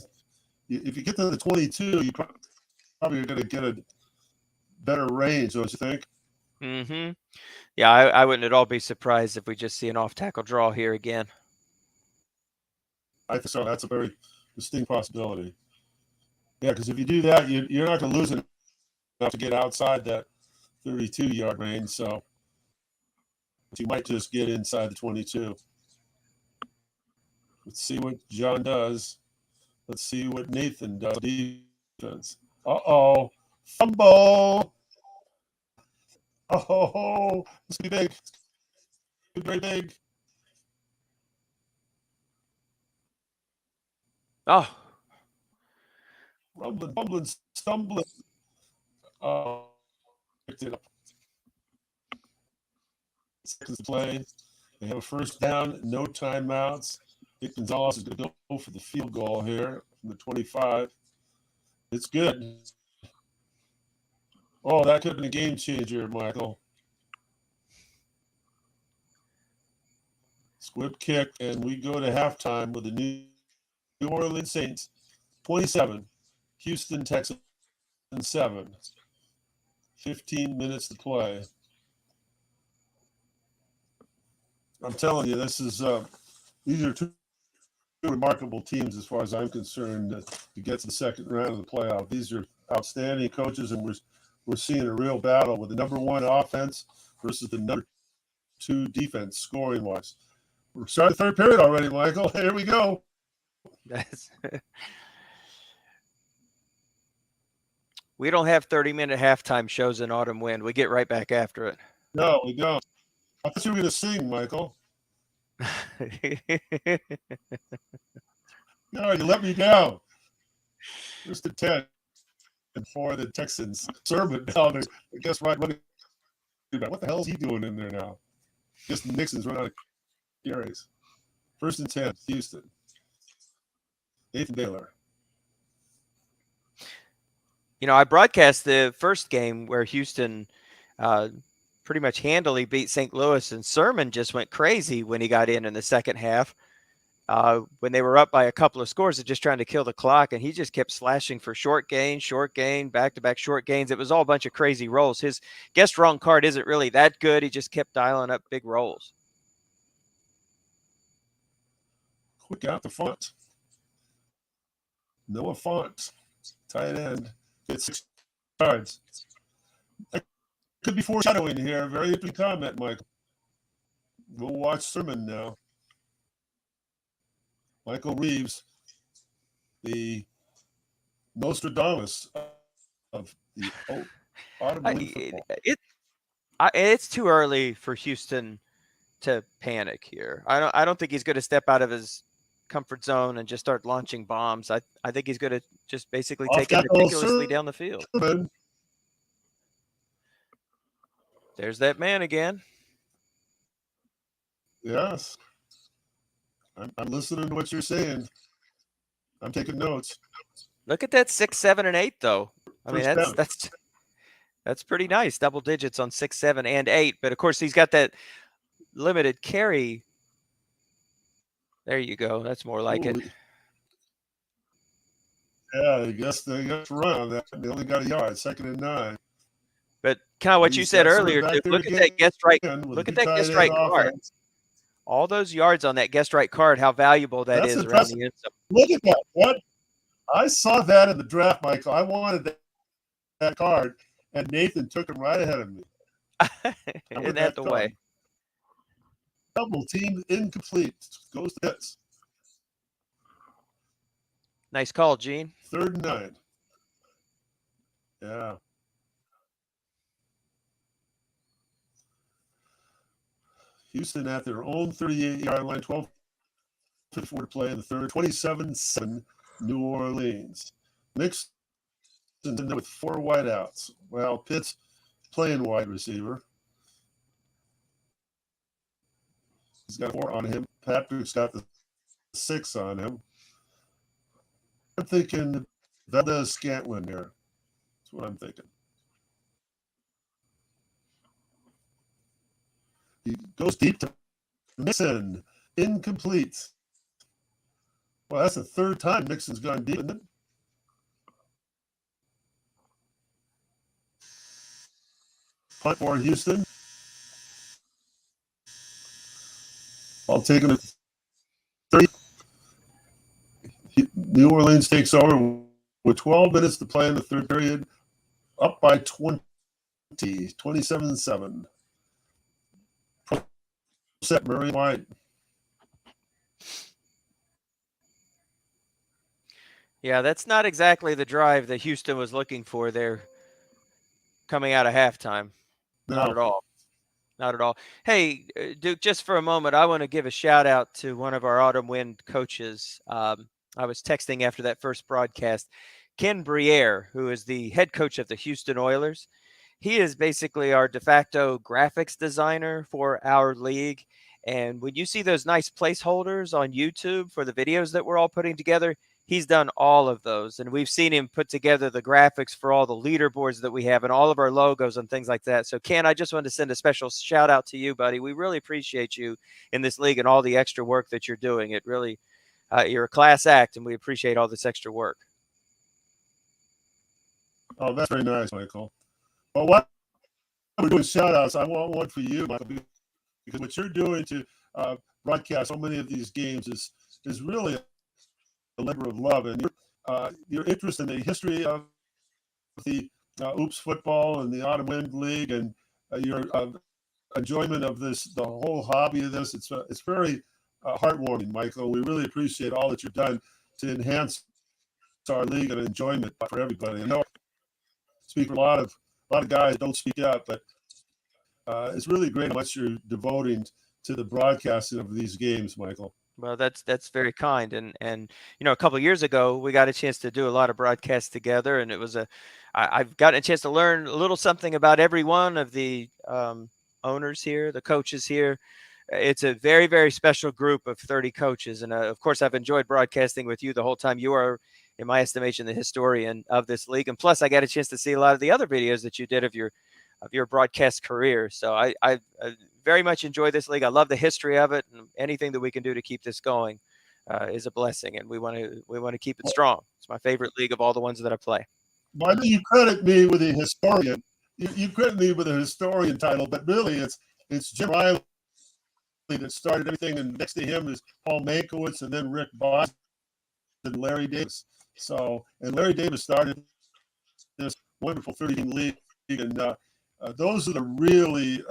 If you get to the 22, you probably are going to get a better range, don't you think? Mm-hmm. Yeah, I wouldn't at all be surprised if we just see an off-tackle draw here again. I think so. That's a very distinct possibility. Yeah, because if you do that, you're not going to lose enough to get outside that 32-yard range. So you might just get inside the 22. Let's see what John does. Let's see what Nathan does. Defense. Uh-oh. Fumble. Oh, this could be big. Could be very big. Oh. Rumbling, bumbling, stumbling. Oh, picked it up. Seconds to play. They have a first down, no timeouts. Dick Gonzalez is going to go for the field goal here from the 25. It's good. Oh, that could have been a game changer, Michael. Squib kick, and we go to halftime with the New Orleans Saints 27, Houston Texans 7. 15 minutes to play. I'm telling you, these are two remarkable teams as far as I'm concerned to get to the second round of the playoff. These are outstanding coaches, and we're seeing a real battle with the number 1 offense versus the number 2 defense scoring wise. We're starting the 3rd period already, Michael. Here we go. We don't have 30-minute halftime shows in autumn wind. We get right back after it. No, we don't. I thought you were going to sing, Michael. No, you let me down. Here's the 10 for the Texans. Sermon down there. I guess right running back. What the hell is he doing in there now? Guess Nixon's run out of carries. 1st and 10, Houston. Nathan Baylor. You know, I broadcast the first game where Houston pretty much handily beat St. Louis, and Sermon just went crazy when he got in the second half. When they were up by a couple of scores of just trying to kill the clock, and he just kept slashing for short gain, back-to-back short gains. It was all a bunch of crazy rolls. His guest wrong card isn't really that good. He just kept dialing up big rolls. Quick out the front. Noah Font, tight end, gets 6 yards. That could be foreshadowing here. Very interesting comment, Michael. We'll watch Sermon now. Michael Reeves, the Nostradamus of the autumn football. It's too early for Houston to panic here. I don't think he's going to step out of his comfort zone and just start launching bombs. I think he's going to just basically take it meticulously down the field. There's that man again. Yes. I'm listening to what you're saying. I'm taking notes. Look at that 6, 7, and 8, though. I mean, that's pretty nice. Double digits on 6, 7, and 8. But of course, he's got that limited carry. There you go. That's more like it. Yeah, I guess they got to run on that. They only got a yard, 2nd and 9. But kind of what you said earlier, too. Look at that guest right. Look at that guest right card. All those yards on that guest right card, how valuable that is around the end zone. Look at that. What? I saw that in the draft, Michael. I wanted that card, and Nathan took him right ahead of me. Isn't that the way? Double team incomplete. Goes to hits. Nice call, Gene. 3rd and 9. Yeah. Houston at their own 38-yard line, 12:54 to play in the third, 27-7 New Orleans. Mixed in there with 4 wideouts. Well, Pitt's playing wide receiver. He's got 4 on him. Patrick's got the 6 on him. I'm thinking Valdez Scantling here. That's what I'm thinking. He goes deep to Mixon. Incomplete. Well, that's the 3rd time Mixon's gone deep, isn't it? Punt for Houston. I'll take him at 30. New Orleans takes over with 12 minutes to play in the third period, up by 20, 27-7. Set Murray White. Yeah, that's not exactly the drive that Houston was looking for there coming out of halftime. No. Not at all. Not at all. Hey, Duke, just for a moment, I want to give a shout out to one of our Autumn Wind coaches. I was texting after that first broadcast. Ken Briere, who is the head coach of the Houston Oilers. He is basically our de facto graphics designer for our league. And when you see those nice placeholders on YouTube for the videos that we're all putting together, he's done all of those. And we've seen him put together the graphics for all the leaderboards that we have and all of our logos and things like that. So, Ken, I just wanted to send a special shout out to you, buddy. We really appreciate you in this league and all the extra work that you're doing. It really, you're a class act, and we appreciate all this extra work. Oh, that's very nice, Michael. Well, what we're doing shout outs, I want one for you, Michael, because what you're doing to broadcast so many of these games is really a labor of love. And your interest in the history of the Oops football and the Autumn Wind League and your enjoyment of this, the whole hobby of this, it's very heartwarming, Michael. We really appreciate all that you've done to enhance our league and enjoyment for everybody. I know I speak for a lot of guys don't speak out, but it's really great how much you're devoting to the broadcasting of these games, Michael. Well, that's very kind. And a couple of years ago, we got a chance to do a lot of broadcasts together, and it was I've gotten a chance to learn a little something about every one of the owners here, the coaches here. It's a very, very special group of 30 coaches. And of course, I've enjoyed broadcasting with you the whole time. You are, in my estimation, the historian of this league. And plus, I got a chance to see a lot of the other videos that you did of your broadcast career. So I very much enjoy this league. I love the history of it, and anything that we can do to keep this going is a blessing. And we want to keep it strong. It's my favorite league of all the ones that I play. Well, I know you credit me with a historian. You credit me with a historian title, but really it's Jim Riley that started everything, and next to him is Paul Mankiewicz, and then Rick Boss and Larry Davis. And Larry Davis started this wonderful 30-team league, and those are the really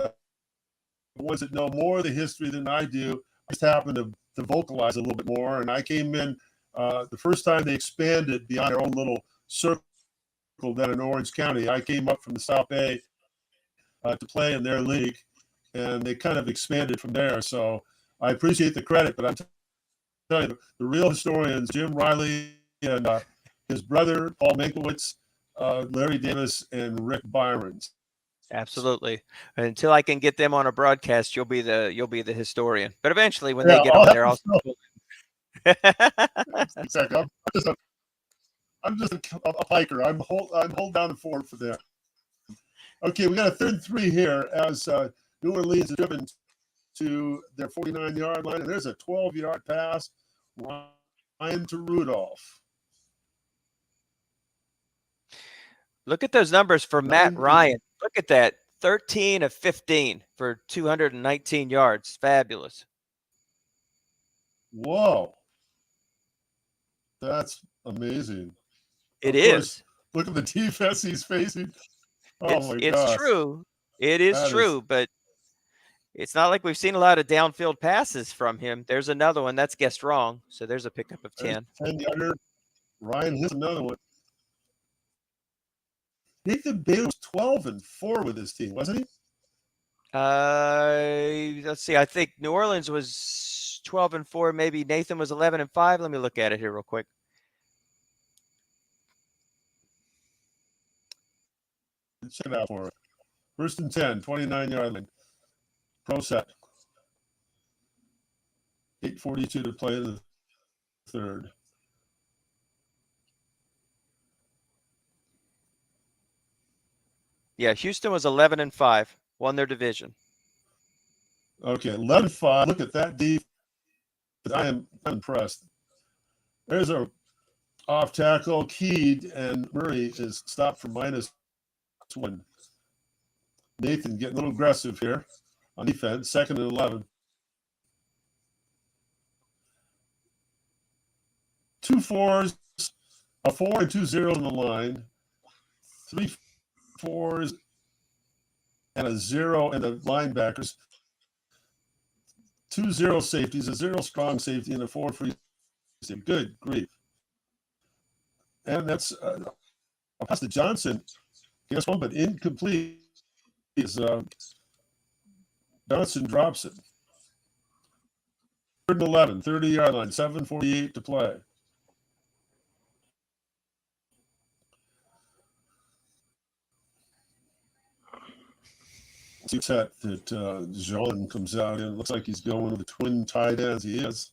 ones that know more of the history than I do. I just happen to vocalize a little bit more, and I came in the first time they expanded beyond their own little circle down in Orange County. I came up from the South Bay to play in their league, and they kind of expanded from there. So I appreciate the credit, but I'm telling you, the real historians, Jim Riley and his brother, Paul Mankiewicz, Larry Davis, and Rick Byrons. Absolutely. Until I can get them on a broadcast, you'll be the historian. But eventually, when they get on there, I'll. Exactly. I'm just a piker. I'm hold down the fort for them. Okay, we got a 3rd and 3 here as New Orleans is driven to their 49-yard line, and there's a 12-yard pass. Ryan to Rudolph. Look at those numbers for Matt Ryan. Look at that. 13 of 15 for 219 yards. Fabulous. Whoa. That's amazing. It is. Look at the defense he's facing. It's true. It is true, but it's not like we've seen a lot of downfield passes from him. There's another one. That's guessed wrong. So there's a pickup of 10. 10-yarder. Ryan hits another one. Nathan Bailey was 12-4 with his team, wasn't he? Let's see. I think New Orleans was 12-4. Maybe Nathan was 11-5. Let me look at it here real quick. Check it out for it. 1st and 10, 29-yard line. Pro set. 8:42 to play in the third. Yeah, Houston was 11-5. Won their division. Okay, 11-5. Look at that defense. I am impressed. There's our off tackle. Keed and Murray is stopped for -1. Nathan getting a little aggressive here on defense. 2nd and 11. 2 4s, a 4 and 2 zeros on the line. 3 4s and a 0 in the linebackers. 2 0 safeties, a 0 strong safety, and a 4 free safety. Good grief. And that's a pass to Johnson. Guess one, but incomplete. Johnson drops it. 3rd and 11, 30-yard line, 7:48 to play. Set that Jean comes out in. Looks like he's going with the twin tight ends. He is.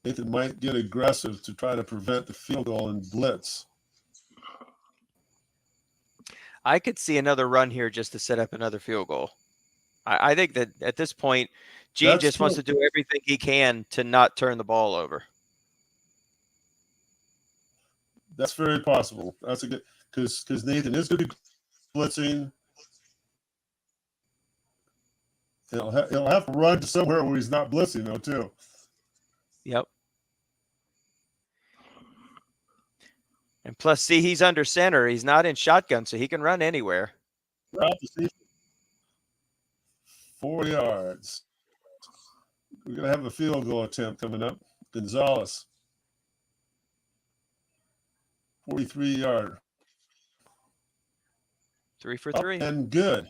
Nathan might get aggressive to try to prevent the field goal and blitz. I could see another run here just to set up another field goal. I think that at this point, Gene just wants to do everything he can to not turn the ball over. That's very possible. That's a good because Nathan is going to be blitzing. He'll have to run to somewhere where he's not blitzing though too. Yep. And plus, see, he's under center. He's not in shotgun, so he can run anywhere. 4 yards. We're going to have a field goal attempt coming up. Gonzalez. 43-yard. 3 for 3. And good.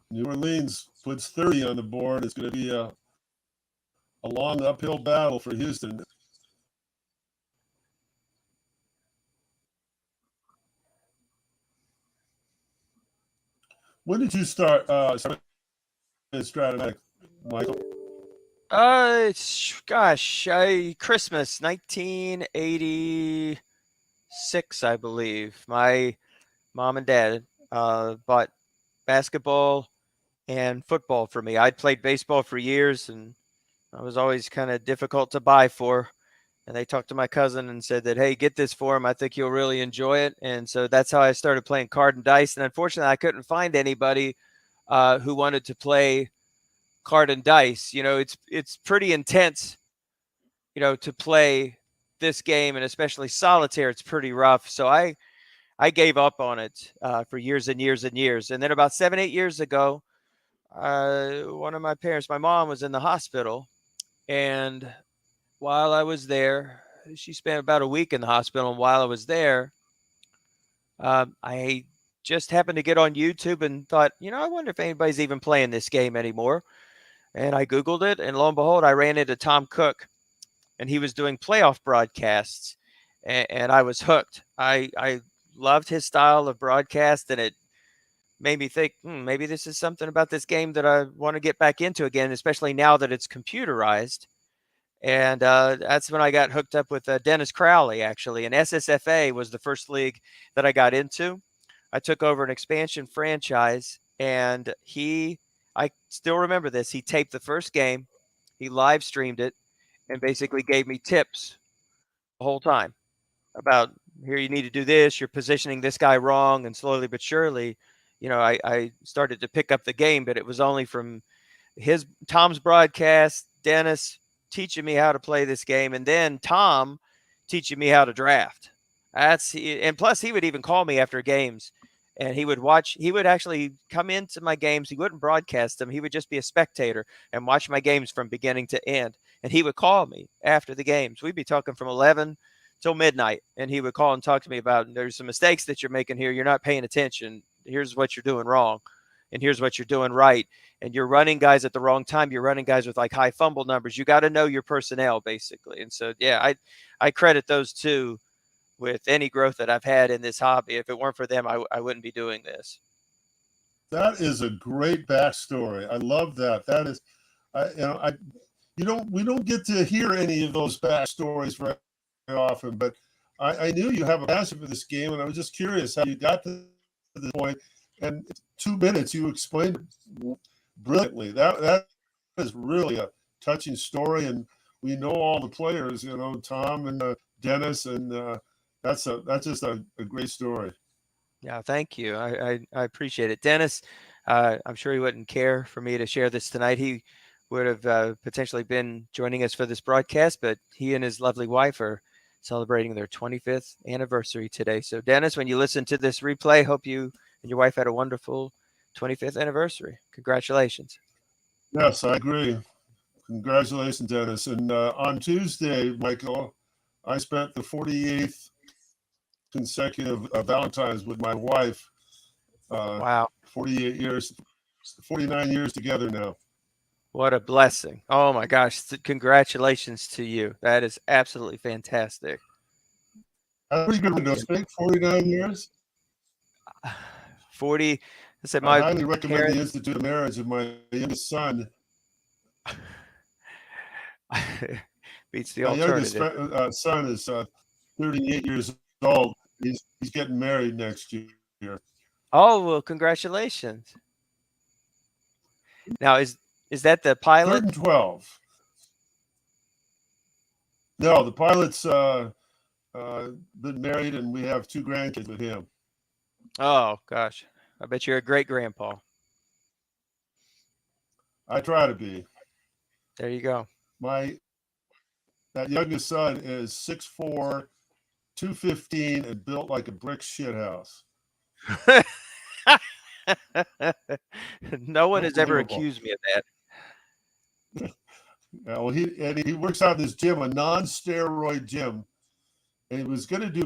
New Orleans puts 30 on the board. It's going to be a long uphill battle for Houston. When did you start Strat-o-matic, Michael? Christmas 1986, I believe. My mom and dad bought basketball and football for me. I'd played baseball for years, and I was always kind of difficult to buy for. And they talked to my cousin and said that, hey, get this for him. I think you'll really enjoy it. And so that's how I started playing card and dice. And unfortunately, I couldn't find anybody who wanted to play card and dice. You know, it's pretty intense, you know, to play this game, and especially solitaire. It's pretty rough. So I gave up on it for years and years and years. And then about 7-8 years ago, one of my parents, my mom, was in the hospital. And while I was there, she spent about a week in the hospital. And while I was there, I just happened to get on YouTube and thought, you know, I wonder if anybody's even playing this game anymore. And I Googled it, and lo and behold, I ran into Tom Cook, and he was doing playoff broadcasts, and I was hooked. I loved his style of broadcast, and it made me think, maybe this is something about this game that I want to get back into again, especially now that it's computerized. And that's when I got hooked up with Dennis Crowley, actually. And SSFA was the first league that I got into. I took over an expansion franchise, and I still remember this. He taped the first game, he live streamed it, and basically gave me tips the whole time about, here, you need to do this, you're positioning this guy wrong. And slowly but surely, you know, I started to pick up the game, but it was only from Tom's broadcast, Dennis teaching me how to play this game, and then Tom teaching me how to draft. And plus he would even call me after games, and he would actually come into my games. He wouldn't broadcast them. He would just be a spectator and watch my games from beginning to end. and he would call me after the games. We'd be talking from 11 till midnight, and he would call and talk to me about, there's some mistakes that you're making here. You're not paying attention. Here's what you're doing wrong, and here's what you're doing right. And you're running guys at the wrong time. You're running guys with like high fumble numbers. You got to know your personnel, basically. And so, yeah, I credit those two with any growth that I've had in this hobby. If it weren't for them, I wouldn't be doing this. That is a great backstory. I love that. That is, we don't get to hear any of those backstories very often, but I knew you have a passion for this game, and I was just curious how you got to this point. And 2 minutes, you explained it brilliantly. That is really a touching story, and we know all the players, Tom and Dennis, and that's just a great story. Yeah, thank you. I appreciate it. Dennis, I'm sure he wouldn't care for me to share this tonight. He would have potentially been joining us for this broadcast, but he and his lovely wife are celebrating their 25th anniversary today. So, Dennis, when you listen to this replay, hope you and your wife had a wonderful 25th anniversary. Congratulations. Yes, I agree. Congratulations, Dennis. And on Tuesday, Michael, I spent the 48th consecutive Valentine's with my wife. Wow. 48 years, 49 years together now. What a blessing. Oh, my gosh. Congratulations to you. That is absolutely fantastic. That's pretty good window, 49 years. 40. I said I highly recommend the Institute of Marriage of my youngest son. Beats the my alternative. youngest son is 38 years old. He's getting married next year. Oh, well, congratulations. Now, is that the pilot? 3rd and 12. No, the pilot's been married, and we have 2 grandkids with him. Oh, gosh. I bet you're a great grandpa. I try to be. There you go. That youngest son is 6'4", 215, and built like a brick shithouse. No one has ever accused me of that. Well, he works out in this gym, a non-steroid gym, and he was going to do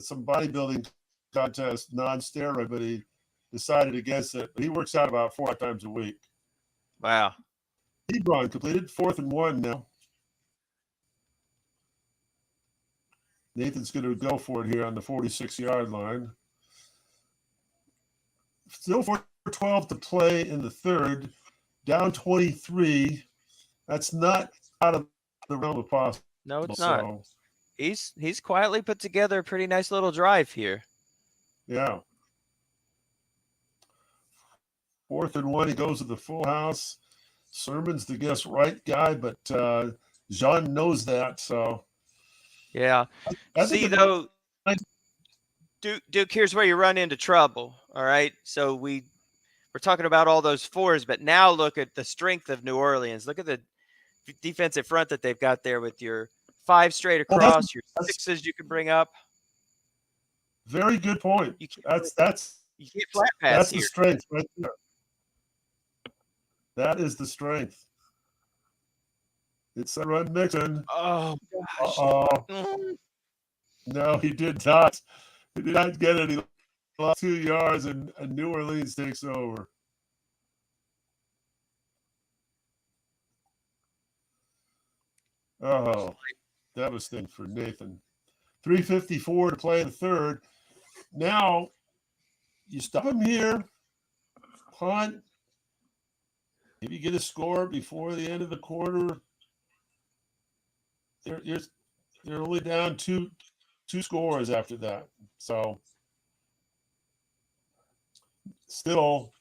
some bodybuilding contest non-steroid, but he decided against it. But he works out about 4 times a week. Wow. Hebron completed, 4th and 1 now. Nathan's going to go for it here on the 46-yard line. Still 4:12 to play in the 3rd. Down 23. That's not out of the realm of possible. No, it's not. He's quietly put together a pretty nice little drive here. Yeah. 4th and 1. He goes to the full house. Sermon's the guess right guy, but Jean knows that. So. Yeah. See, though, Duke, here's where you run into trouble. All right. So we're talking about all those 4s, but now look at the strength of New Orleans. Look at the defensive front that they've got there with your 5 straight across, your 6s you can bring up. Very good point. You can't flat pass. That's the strength right there. That is the strength. It's a run Nixon. Oh, gosh. No, he did not. He did not get any. Lost 2 yards, and New Orleans takes over. Oh, devastating for Nathan. 3:54 to play in the 3rd. Now, you stop him here, punt, maybe get a score before the end of the quarter. You're only down two scores after that. So, still,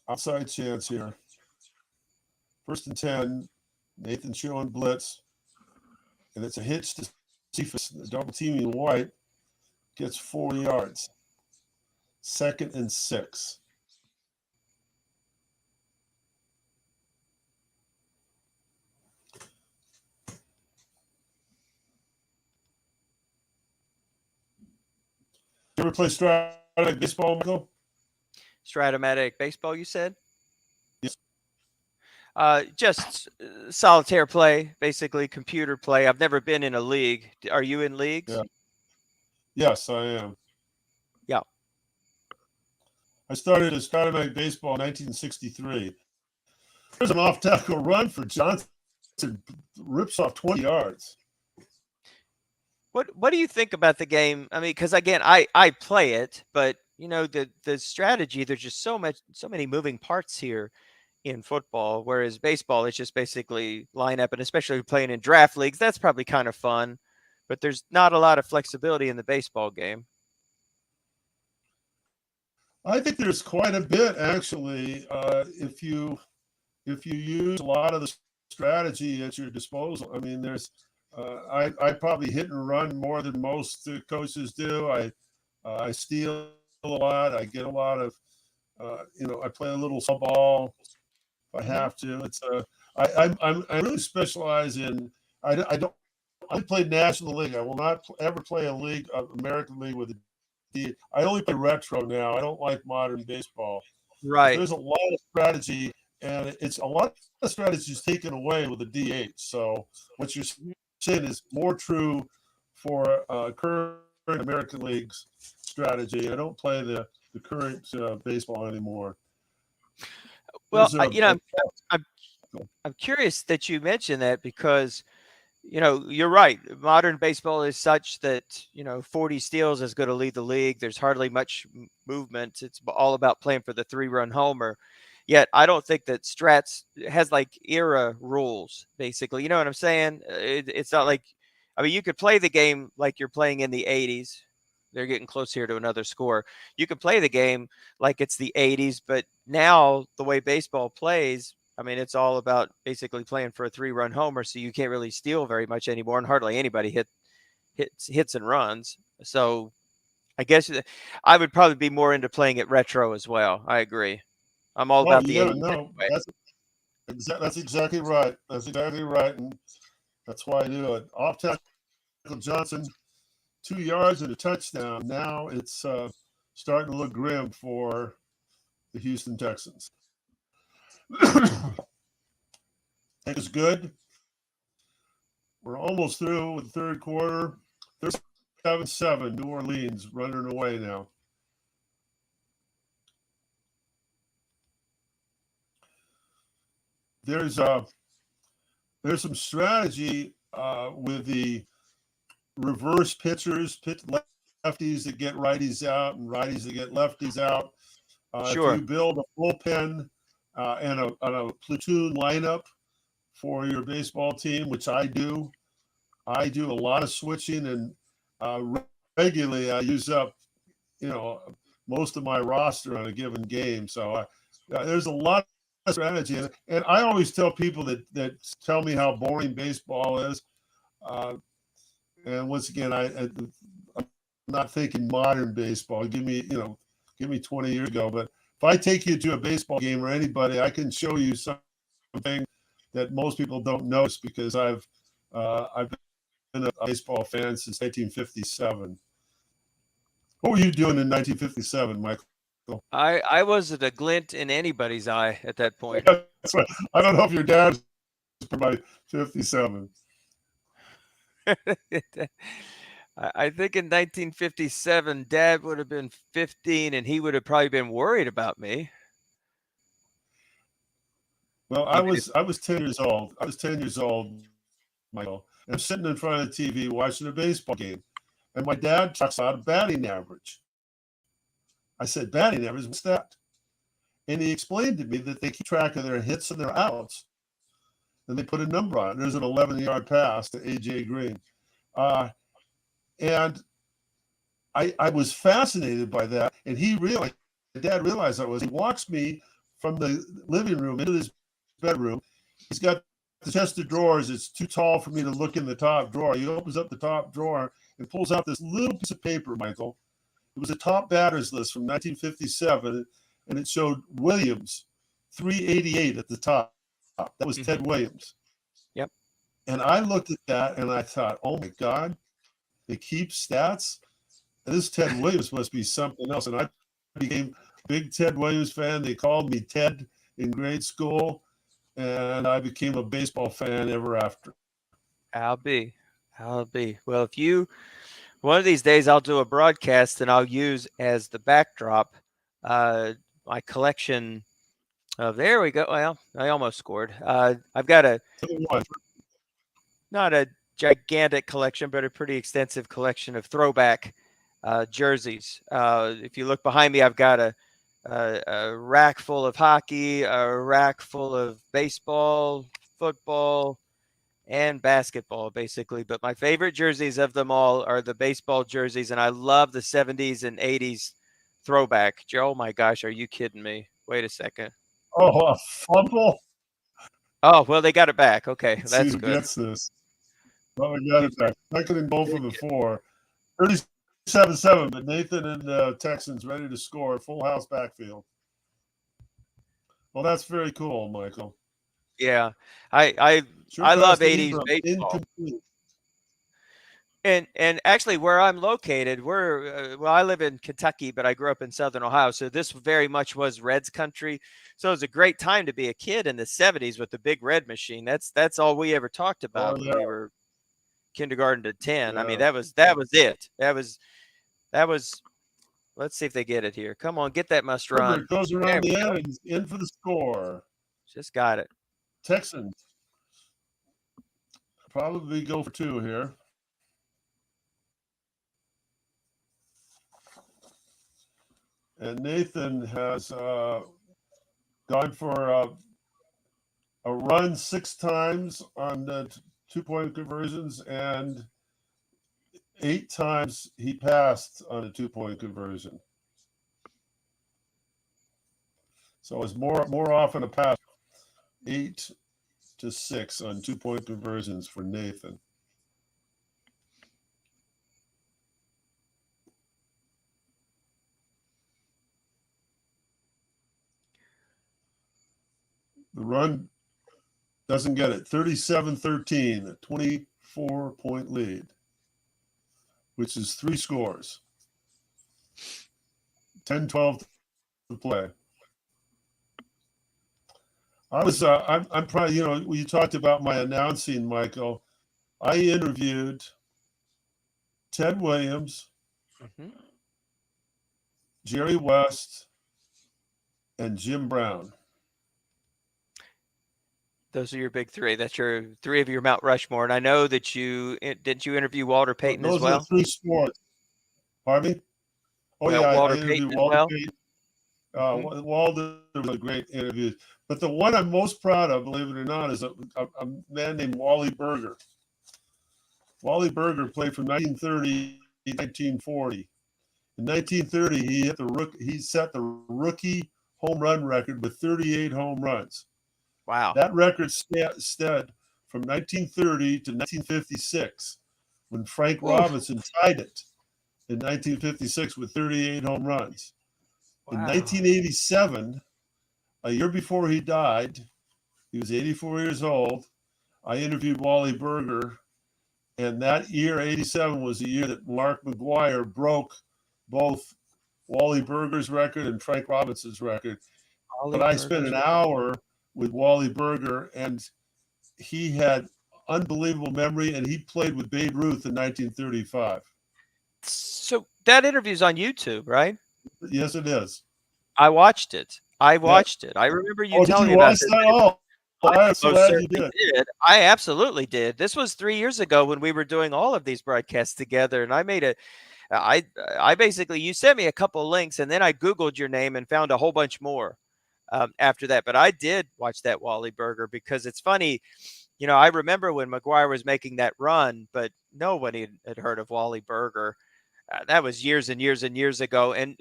outside chance here. 1st and 10. Nathan showing blitz, and it's a hitch to Cephas, double teaming White, gets 4 yards. 2nd and 6. You ever play Strat-o-matic baseball, Michael? Strat-o-matic baseball, you said? Yes. Just solitaire play, basically computer play. I've never been in a league. Are you in leagues? Yeah. Yes, I am. Yeah. I started as Strat-o-matic baseball in 1963. There's an off-tackle run for Johnson, rips off 20 yards. What do you think about the game? I mean, because again, I play it, but the strategy. There's just so many moving parts here in football, whereas baseball is just basically line up, and especially playing in draft leagues, that's probably kind of fun, but there's not a lot of flexibility in the baseball game. I think there's quite a bit actually. If you use a lot of the strategy at your disposal. I mean, I probably hit and run more than most coaches do. I steal a lot. I get a lot of I play a little small ball if I Hmm. have to. I really specialize in. I don't. I play National League. I will not ever play a league, American League with a D. I only play retro now. I don't like modern baseball because Right. there's a lot of strategy, and it's a lot of strategies taken away with the DH. So what you're saying is more true for current American League's strategy. I don't play the current baseball anymore. Well, There's I'm I'm curious that you mentioned that because you're right. Modern baseball is such that 40 steals is going to lead the league. There's hardly much movement. It's all about playing for the 3-run homer. Yet I don't think that Strats has like era rules. Basically, you know what I'm saying? It's not like, I mean, you could play the game like you're playing in the 80s. They're getting close here to another score. You can play the game like it's the 80s, but now the way baseball plays, I mean, it's all about basically playing for a 3-run homer, so you can't really steal very much anymore, and hardly anybody hits and runs. So I guess I would probably be more into playing it retro as well. I agree. I'm all oh about the yeah, 80s no, anyway. that's exactly right. That's exactly right, and that's why I do it. Off tackle Johnson, 2 yards and a touchdown. Now it's starting to look grim for the Houston Texans. I think it's good. We're almost through with the third quarter. 37-7, New Orleans running away now. There's uh, there's some strategy with the reverse pitchers, lefties that get righties out and righties that get lefties out. If you Sure. build a bullpen and a platoon lineup for your baseball team, which I do a lot of switching and regularly I use up, you know, most of my roster on a given game. So there's a lot of strategy, and I always tell people that tell me how boring baseball is. Uh, and once again, I'm not thinking modern baseball. Give me 20 years ago. But if I take you to a baseball game or anybody, I can show you something that most people don't notice because I've been a baseball fan since 1957. What were you doing in 1957, Michael? I wasn't a glint in anybody's eye at that point. That's what, I don't know if your dad was by 57. I think in 1957, Dad would have been 15, and he would have probably been worried about me. Well, Even if I was 10 years old. I was 10 years old, Michael. And I'm sitting in front of the TV watching a baseball game. And my dad talks about batting average. I said, batting average, what's that? And he explained to me that they keep track of their hits and their outs. And they put a number on it. There's an 11-yard pass to A.J. Green. Uh, and I was fascinated by that. And my dad realized I was. He walks me from the living room into this bedroom. He's got the chest of drawers. It's too tall for me to look in the top drawer. He opens up the top drawer and pulls out this little piece of paper, Michael. It was a top batters list from 1957, and it showed Williams, 388 at the top. That was Ted Mhm. Williams. Yep. And I looked at that and I thought, oh my God, they keep stats? This Ted Williams must be something else. And I became a big Ted Williams fan. They called me Ted in grade school. and I became a baseball fan ever after. I'll be. I'll be. Well, if you one of these days I'll do a broadcast and I'll use as the backdrop uh, my collection of. There we go. Well, I almost scored. I've got a not a gigantic collection, but a pretty extensive collection of throwback jerseys. If you look behind me, I've got a rack full of hockey, a rack full of baseball, football, and basketball, basically. But my favorite jerseys of them all are the baseball jerseys, and I love the 70s and 80s throwback. Joe, oh my gosh, are you kidding me? Wait a second. Oh, a fumble. Oh, well, they got it back. Okay, Let's see that's who good. gets this. Well, we got it back. Second and goal for the 4. 37-7, but Nathan and Texans ready to score. Full house backfield. Well, that's very cool, Michael. Yeah, I love 80s baseball. Incomplete. And actually, where I'm located, well, I live in Kentucky, but I grew up in Southern Ohio, so this very much was Reds country. So it was a great time to be a kid in the 70s with the big red machine. That's all we ever talked about when we were kindergarten to 10. Yeah. I mean, that was it. That was. Let's see if they get it here. Come on, get that must run. It goes around the end and he's in for the score. Just got it. Texans probably go for 2 here. And Nathan has gone for a run 6 times on the 2-point conversions, and 8 times he passed on a 2-point conversion. So it's more often a pass, 8 to 6 on 2-point conversions for Nathan. The run doesn't get it. 37-13, a 24-point lead, which is 3 scores. 10-12 to play. I'm probably, when you talked about my announcing, Michael, I interviewed Ted Williams, Jerry West, and Jim Brown. Those are your big 3. That's your 3 of your Mount Rushmore. And I know that didn't you interview Walter Payton as well? Those are the 3 sports. Pardon me? Oh, well, yeah, Walter I interviewed Payton Walter well? Payton. Walter was a great interview. But the one I'm most proud of, believe it or not, is a man named Wally Berger. Wally Berger played from 1930 to 1940. In 1930, he set the rookie home run record with 38 home runs. Wow. That record stood from 1930 to 1956, when Frank Robinson tied it in 1956 with 38 home runs. Wow. In 1987, a year before he died, he was 84 years old, I interviewed Wally Berger, and that year, 87, was the year that Mark McGwire broke both Wally Berger's record and Frank Robinson's record. But I spent an hour with Wally Berger, and he had unbelievable memory, and he played with Babe Ruth in 1935. So that interview's on YouTube, right? Yes, it is. I watched it. I remember you telling me about it. Oh, I'm so glad you did. I absolutely did. This was 3 years ago when we were doing all of these broadcasts together, and I made I basically, you sent me a couple of links, and then I Googled your name and found a whole bunch more after that. But I did watch that Wally Berger because it's funny. I remember when McGwire was making that run, but nobody had heard of Wally Berger. That was years and years and years ago. And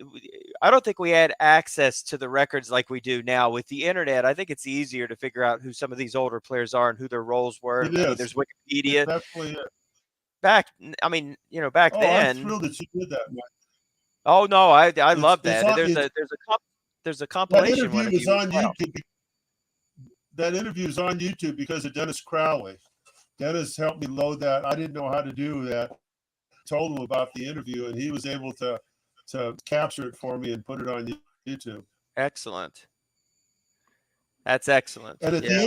I don't think we had access to the records like we do now with the internet. I think it's easier to figure out who some of these older players are and who their roles were. There's Wikipedia. It's definitely it. Back then. I'm thrilled that you did that, Mike. Oh no, I love that. There's a compilation. That interview is on YouTube. That interview is on YouTube because of Dennis Crowley. Dennis helped me load that. I didn't know how to do that. Told him about the interview, and he was able to capture it for me and put it on YouTube. Excellent. That's excellent. And at Yeah. the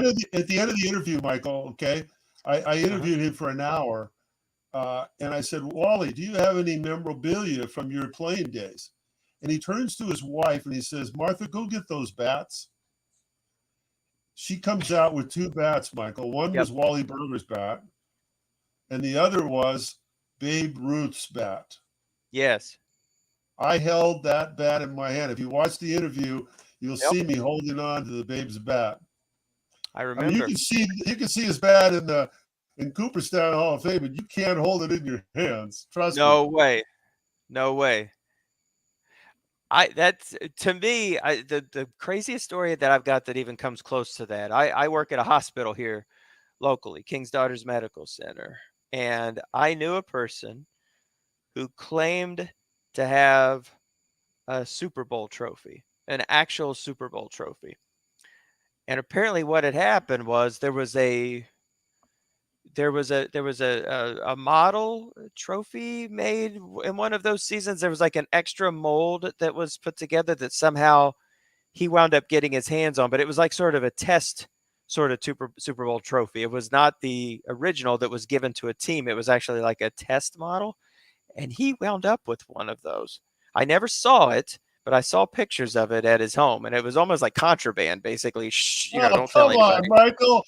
end of the interview, Michael, okay, I Uh-huh. interviewed him for an hour, and I said, Wally, do you have any memorabilia from your playing days? And he turns to his wife and he says, Martha, go get those bats. She comes out with two bats, Michael. One Yep. was Wally Berger's bat, and the other was Babe Ruth's bat. Yes. I held that bat in my hand. If you watch the interview, you'll Yep. see me holding on to the Babe's bat. I I mean, remember. you can see his bat in Cooperstown Hall of Fame, but you can't hold it in your hands. Trust me. No way. No way. That's to me, the craziest story that I've got that even comes close to that. I work at a hospital here locally, King's Daughters Medical Center, and I knew a person who claimed to have a Super Bowl trophy, an actual Super Bowl trophy. And apparently what had happened was there was a model trophy made in one of those seasons. There was like an extra mold that was put together that somehow he wound up getting his hands on, but it was like sort of a test sort of Super Bowl trophy. It was not the original that was given to a team. It was actually like a test model, and he wound up with one of those. I never saw it, but I saw pictures of it at his home, and it was almost like contraband, basically. Shh, Oh, don't tell come on, anybody. Michael.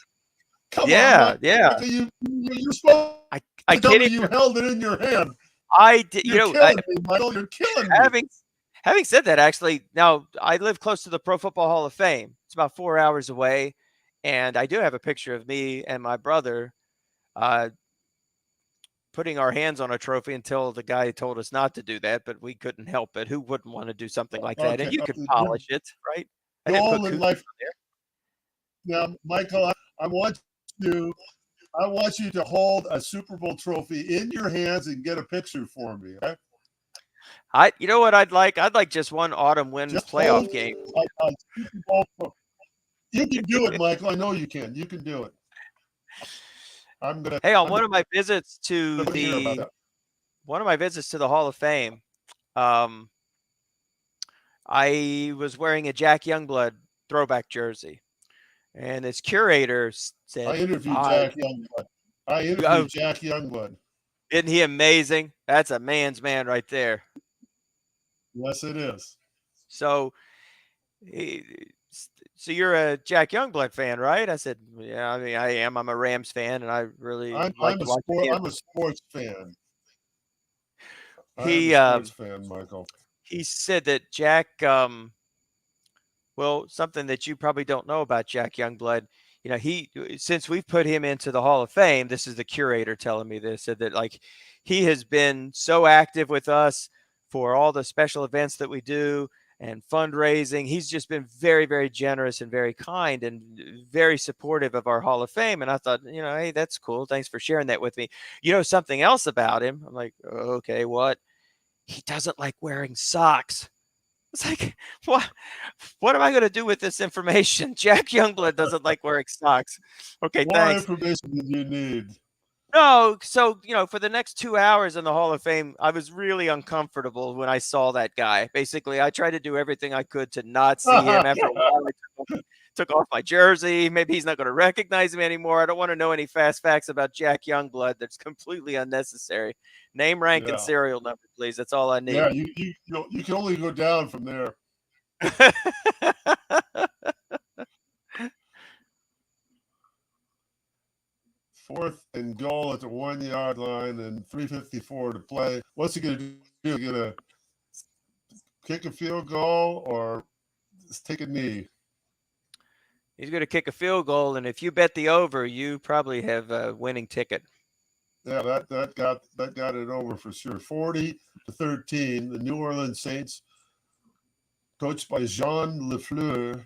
Come on, Yeah, Michael. yeah. You're supposed I to I tell can't me even. you held it in your hand. I did. You're killing me, Michael. You're killing me. Having said that, actually, now I live close to the Pro Football Hall of Fame. It's about 4 hours away, and I do have a picture of me and my brother uh, putting our hands on a trophy until the guy told us not to do that, but we couldn't help it. Who wouldn't want to do something like that? And Okay. you could polish it, right? I didn't put Goal in koozies life. on there. Now, Michael, I want you I want you to hold a Super Bowl trophy in your hands and get a picture for me. Okay? You know what I'd like? I'd like just one autumn wind Just hold playoff game. a Super Bowl trophy. You can do it, Michael. I know you can. You can do it. Hey, on I'm one of my visits to gonna hear about the that. one of my visits to the Hall of Fame, um, I was wearing a Jack Youngblood throwback jersey, and its curator I said, interviewed "I Jack Youngblood. I oh, interviewed Jack Youngblood. isn't he amazing? That's a man's man right there." Yes, it is. So, he, so you're a Jack Youngblood fan, right? I said, "Yeah, I mean, I am. I'm a Rams fan, and I really like to watch the game." I'm a sports fan. I am a He sports fan, Michael. he said that Jack well, something that you probably don't know about Jack Youngblood, he since we've put him into the Hall of Fame, this is the curator telling me this, said that like he has been so active with us for all the special events that we do and fundraising. He's just been very, very generous and very kind and very supportive of our Hall of Fame. And I thought, hey, that's cool. Thanks for sharing that with me. Something else about him. I'm like, okay, what? He doesn't like wearing socks. It's like, what am I going to do with this information? Jack Youngblood doesn't like wearing socks. Okay, More thanks. information than you need. No, so, for the next 2 hours in the Hall of Fame, I was really uncomfortable when I saw that guy. Basically, I tried to do everything I could to not see him. After a while, I took off my jersey. Maybe he's not going to recognize me anymore. I don't want to know any fast facts about Jack Youngblood. That's completely unnecessary. Name, rank, and Yeah. serial number, please. That's all I need. Yeah, you can only go down from there. Fourth and goal at the 1 yard line and 3:54 to play. What's he going to do? Going to kick a field goal or just take a knee? He's going to kick a field goal, and if you bet the over, you probably have a winning ticket. Yeah, that got it over for sure. 40-13, the New Orleans Saints, coached by Jean Lafleur,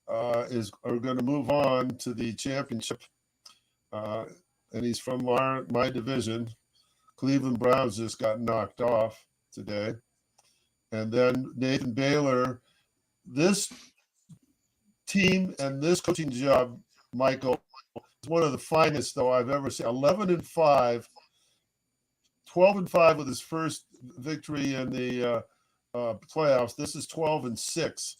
are going to move on to the championship. And he's from my division. Cleveland Browns just got knocked off today. And then Nathan Baylor. This team and this coaching job, Michael, is one of the finest, though, I've ever seen. 11-5, 12-5 with his first victory in the playoffs. This is 12-6.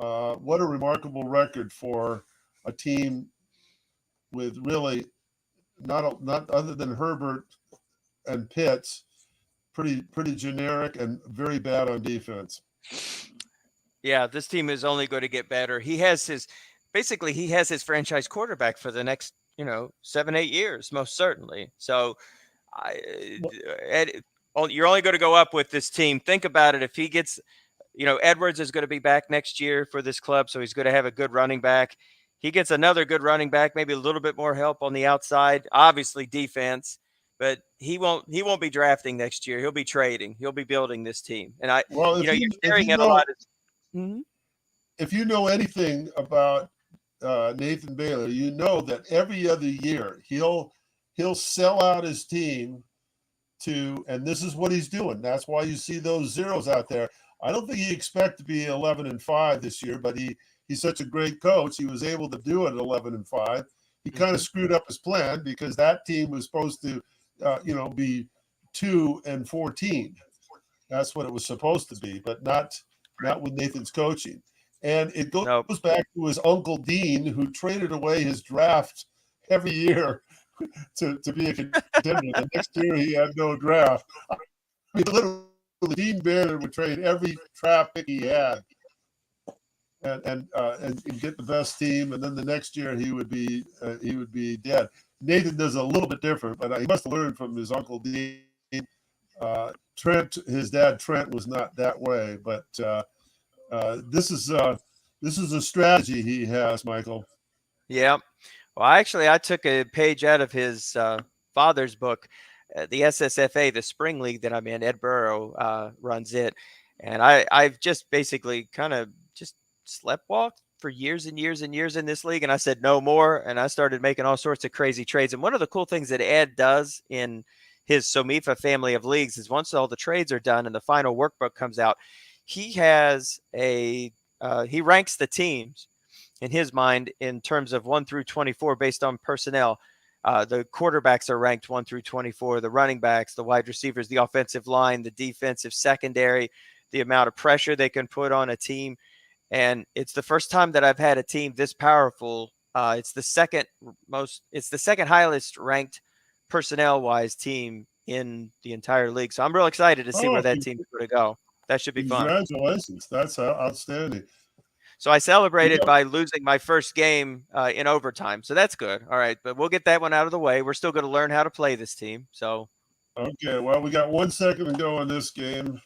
What a remarkable record for a team with really not other than Herbert and Pitts, pretty generic and very bad on defense. Yeah, this team is only going to get better. He has his franchise quarterback for the next 7-8 years, most certainly. So you're only going to go up with this team. Think about it. If he gets, Edwards is going to be back next year for this club, so he's going to have a good running back. He gets another good running back, maybe a little bit more help on the outside, obviously defense, but he won't be drafting next year. He'll be trading. He'll be building this team. And you're staring at a lot of. Mm-hmm. If you know anything about Nathan Baylor, you know that every other year he'll sell out his team and this is what he's doing. That's why you see those zeros out there. I don't think he expects to be 11-5 this year, but he's such a great coach. He was able to do it at 11-5. He kind of screwed up his plan because that team was supposed to, be 2-14. That's what it was supposed to be, but not with Nathan's coaching. And it goes back to his Uncle Dean, who traded away his draft every year to be a contender. The next year he had no draft. I mean, literally, Dean Baylor would trade every draft pick he had and get the best team, and then the next year he would be dead. Nathan does a little bit different, but he must have learned from his Uncle Dean. Trent, his dad Trent, was not that way, but this is a strategy he has, Michael. Yeah. Well, actually, I took a page out of his father's book, the SSFA, the spring league that I'm in. Ed Burrow runs it. And I've just basically kind of just sleptwalked for years and years and years in this league. And I said, no more. And I started making all sorts of crazy trades. And one of the cool things that Ed does in his Somifa family of leagues is once all the trades are done and the final workbook comes out, he has he ranks the teams in his mind in terms of 1 through 24 based on personnel. The quarterbacks are ranked 1 through 24, the running backs, the wide receivers, the offensive line, the defensive secondary, the amount of pressure they can put on a team. And it's the first time that I've had a team this powerful. It's the second highest ranked personnel wise team in the entire league. So I'm real excited to see where that team is going to go. That should be fun. Congratulations. That's outstanding. So I celebrated by losing my first game in overtime. So that's good. All right. But we'll get that one out of the way. We're still going to learn how to play this team. So. Okay. Well, we got 1 second to go in this game.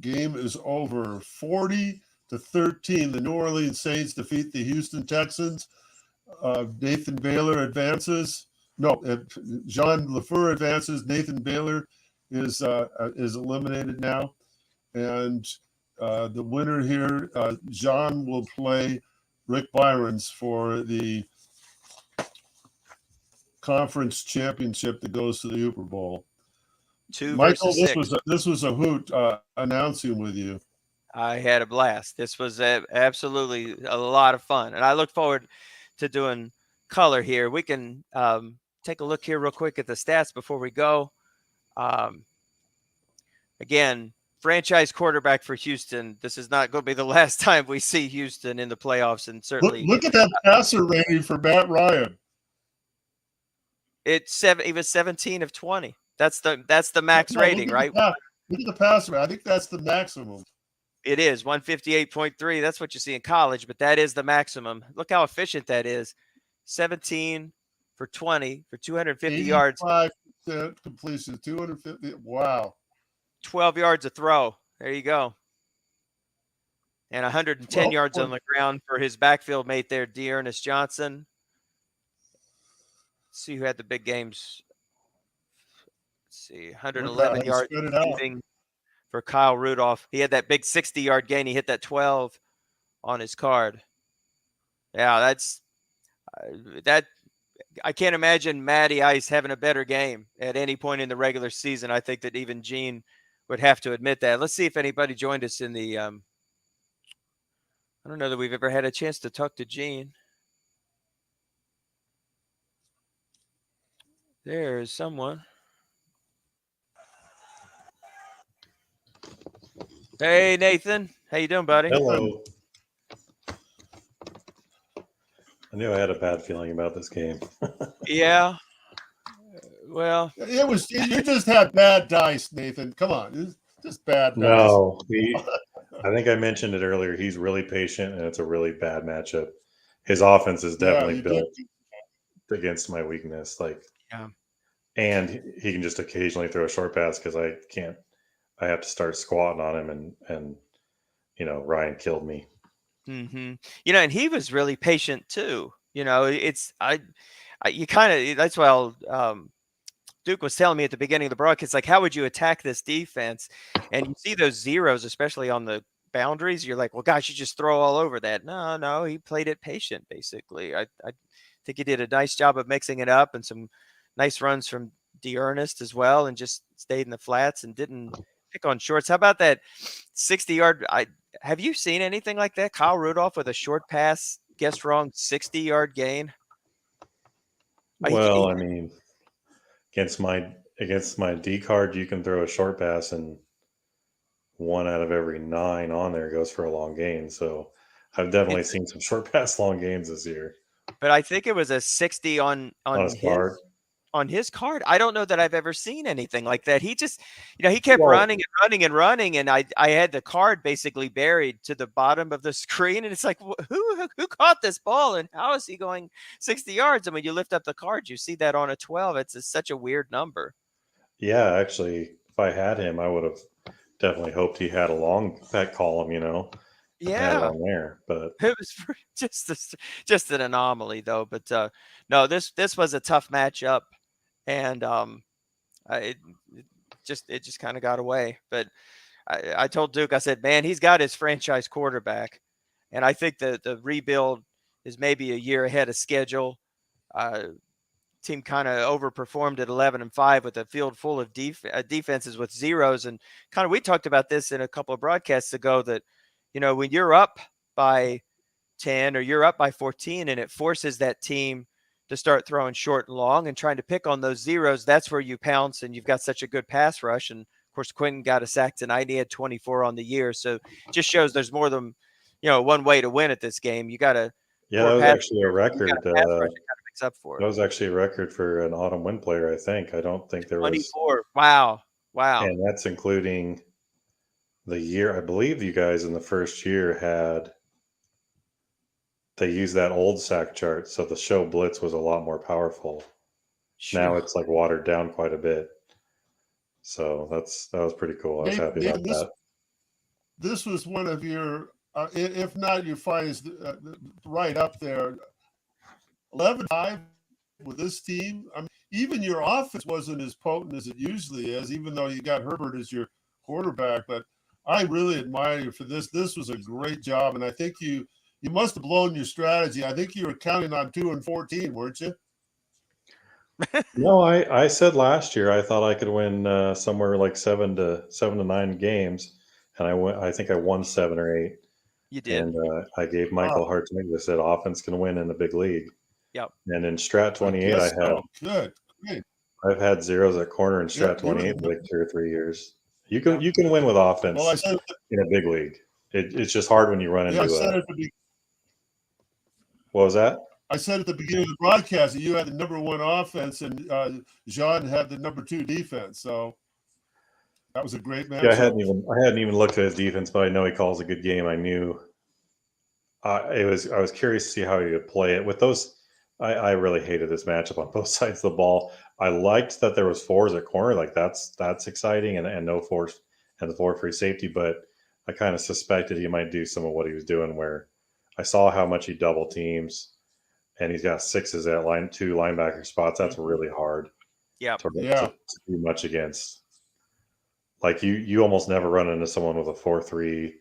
Game is over. 40-13. The New Orleans Saints defeat the Houston Texans. Nathan Baylor advances. No, Jean Lafleur advances. Nathan Baylor is eliminated now, and the winner here, John, will play Rick Byron's for the conference championship that goes to the Super Bowl. Michael, this was a hoot announcing with you. I had a blast. This was absolutely a lot of fun, and I look forward to doing color here. We can take a look here real quick at the stats before we go. Again, franchise quarterback for Houston. This is not going to be the last time we see Houston in the playoffs, and certainly look at that passer rating for Matt Ryan. He was 17 of 20. That's the max rating, right? Look at the passer rating. I think that's the maximum. It is 158.3. That's what you see in college, but that is the maximum. Look how efficient that is. 17 for 20 for 250 yards. 85% completion, 250. Wow. 12 yards a throw. There you go. And 110 yards on the ground for his backfield mate there, Dearness Johnson. Let's see who had the big games. Let's see, 111 yards for Kyle Rudolph. He had that big 60-yard gain. He hit that 12 on his card. Yeah, that's that. I can't imagine Matty Ice having a better game at any point in the regular season. I think that even Gene would have to admit that. Let's see if anybody joined us in the I don't know that we've ever had a chance to talk to Gene. There's someone. Hey, Nathan. How you doing, buddy? Hello. I knew I had a bad feeling about this game. Yeah. Well, It was you just had bad dice, Nathan. Come on, it's just bad dice. No, I think I mentioned it earlier. He's really patient, and it's a really bad matchup. His offense is Yeah, definitely you did. built against my weakness. yeah. And he can just occasionally throw a short pass because I can't. I have to start squatting on him, and Ryan killed me. And he was really patient too. It's you kind of that's why Duke was telling me at the beginning of the broadcast, like, how would you attack this defense? And you see those zeros, especially on the boundaries. You're like, well, gosh, you just throw all over that. No, he played it patient, basically. I think he did a nice job of mixing it up and some nice runs from Ernest as well, and just stayed in the flats and didn't pick on shorts. How about that 60-yard? Have you seen anything like that? Kyle Rudolph with a short pass, guessed wrong, 60-yard gain. Well, I mean, against my D card, you can throw a short pass, and 1 out of every 9 on there goes for a long gain. So I've definitely seen some short pass long gains this year. But I think it was a 60 on his card. On his card. I don't know that I've ever seen anything like that. He just, he kept running and running and running, and I had the card basically buried to the bottom of the screen, and it's like, who caught this ball, and how is he going 60 yards? I mean, you lift up the card, you see that on a 12. It's such a weird number. Yeah, actually, if I had him, I would have definitely hoped he had a long that column, Yeah, on there. But it was just an anomaly, though. But no, this was a tough matchup, and it just kind of got away. But I told Duke, I said, man, he's got his franchise quarterback, and I think that the rebuild is maybe a year ahead of schedule. Team kind of overperformed at 11-5 with a field full of defenses with zeros, and kind of we talked about this in a couple of broadcasts ago that when you're up by 10 or you're up by 14 and it forces that team to start throwing short and long and trying to pick on those zeros, that's where you pounce, and you've got such a good pass rush. And of course, Quentin got a sack tonight. He had 24 on the year. So it just shows there's more than, one way to win at this game. You got to, yeah, that was actually a record. Up for it. That was actually a record for an autumn win player, I think. I don't think there 24. Was. Wow. And that's including the year. I believe you guys in the first year they used that old sack chart, so the show blitz was a lot more powerful. Sure. Now it's like watered down quite a bit. So that was pretty cool. I was happy about that. This was one of your, if not your finest, right up there. 11-5 with this team. I mean, even your offense wasn't as potent as it usually is, even though you got Herbert as your quarterback. But I really admire you for this. This was a great job, and I think you must have blown your strategy. I think you were counting on 2-14, weren't you? No, I said last year I thought I could win somewhere like 7 to 9 games, and I think I won 7 or 8. You did. And I gave Michael a hard time. I said offense can win in the big league. Yep. And in Strat-28, I had good. Great. I've had zeros at corner in Strat-28 for like 2 or 3 years. You can win with offense in a big league. It's just hard when you run into What was that? I said at the beginning of the broadcast that you had the number 1 offense and Jean had the number 2 defense. So that was a great match. Yeah, I hadn't even looked at his defense, but I know he calls a good game. I knew I was curious to see how he would play it with those. I really hated this matchup on both sides of the ball. I liked that there was 4s at corner, like that's exciting, and no 4s and the 4 free safety. But I kind of suspected he might do some of what he was doing, where I saw how much he double teams, and he's got 6s at 2 linebacker spots. That's really hard. To do much against. Like you almost never run into someone with a 4-3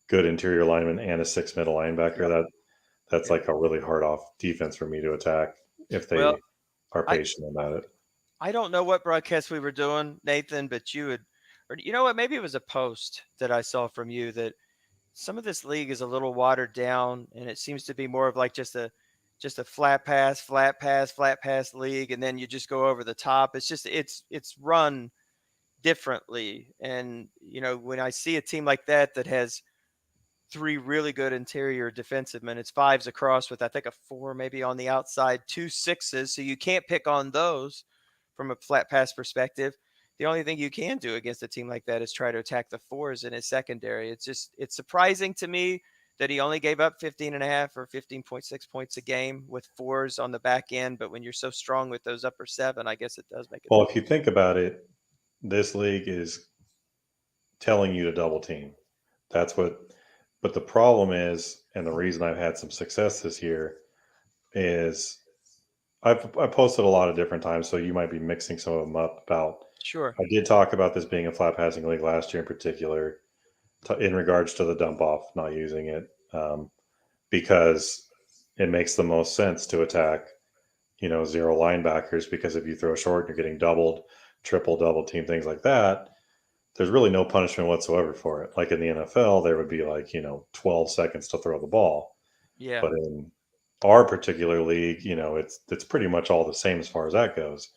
good interior lineman and a 6 middle linebacker. That's like a really hard off defense for me to attack if they are patient about it. I don't know what broadcast we were doing, Nathan, but you know what? Maybe it was a post that I saw from you that some of this league is a little watered down, and it seems to be more of like just a flat pass league, and then you just go over the top. It's run differently. And, when I see a team like that has three really good interior defensive men, it's fives across with, I think, a four maybe on the outside, two sixes. So you can't pick on those from a flat pass perspective. The only thing you can do against a team like that is try to attack the fours in his secondary. It's surprising to me that he only gave up 15.5 or 15.6 points a game with fours on the back end. But when you're so strong with those upper seven, I guess it does make it. Well, if you think about it, this league is telling you to double team. That's what, but the problem is, and the reason I've had some success this year is I posted a lot of different times, so you might be mixing some of them up. Sure. I did talk about this being a flat passing league last year in particular, in regards to the dump off, not using it, because it makes the most sense to attack, zero linebackers, because if you throw short, you're getting doubled, triple, double team, things like that. There's really no punishment whatsoever for it. Like in the NFL, there would be 12 seconds to throw the ball. Yeah. But in our particular league, it's pretty much all the same as far as that goes.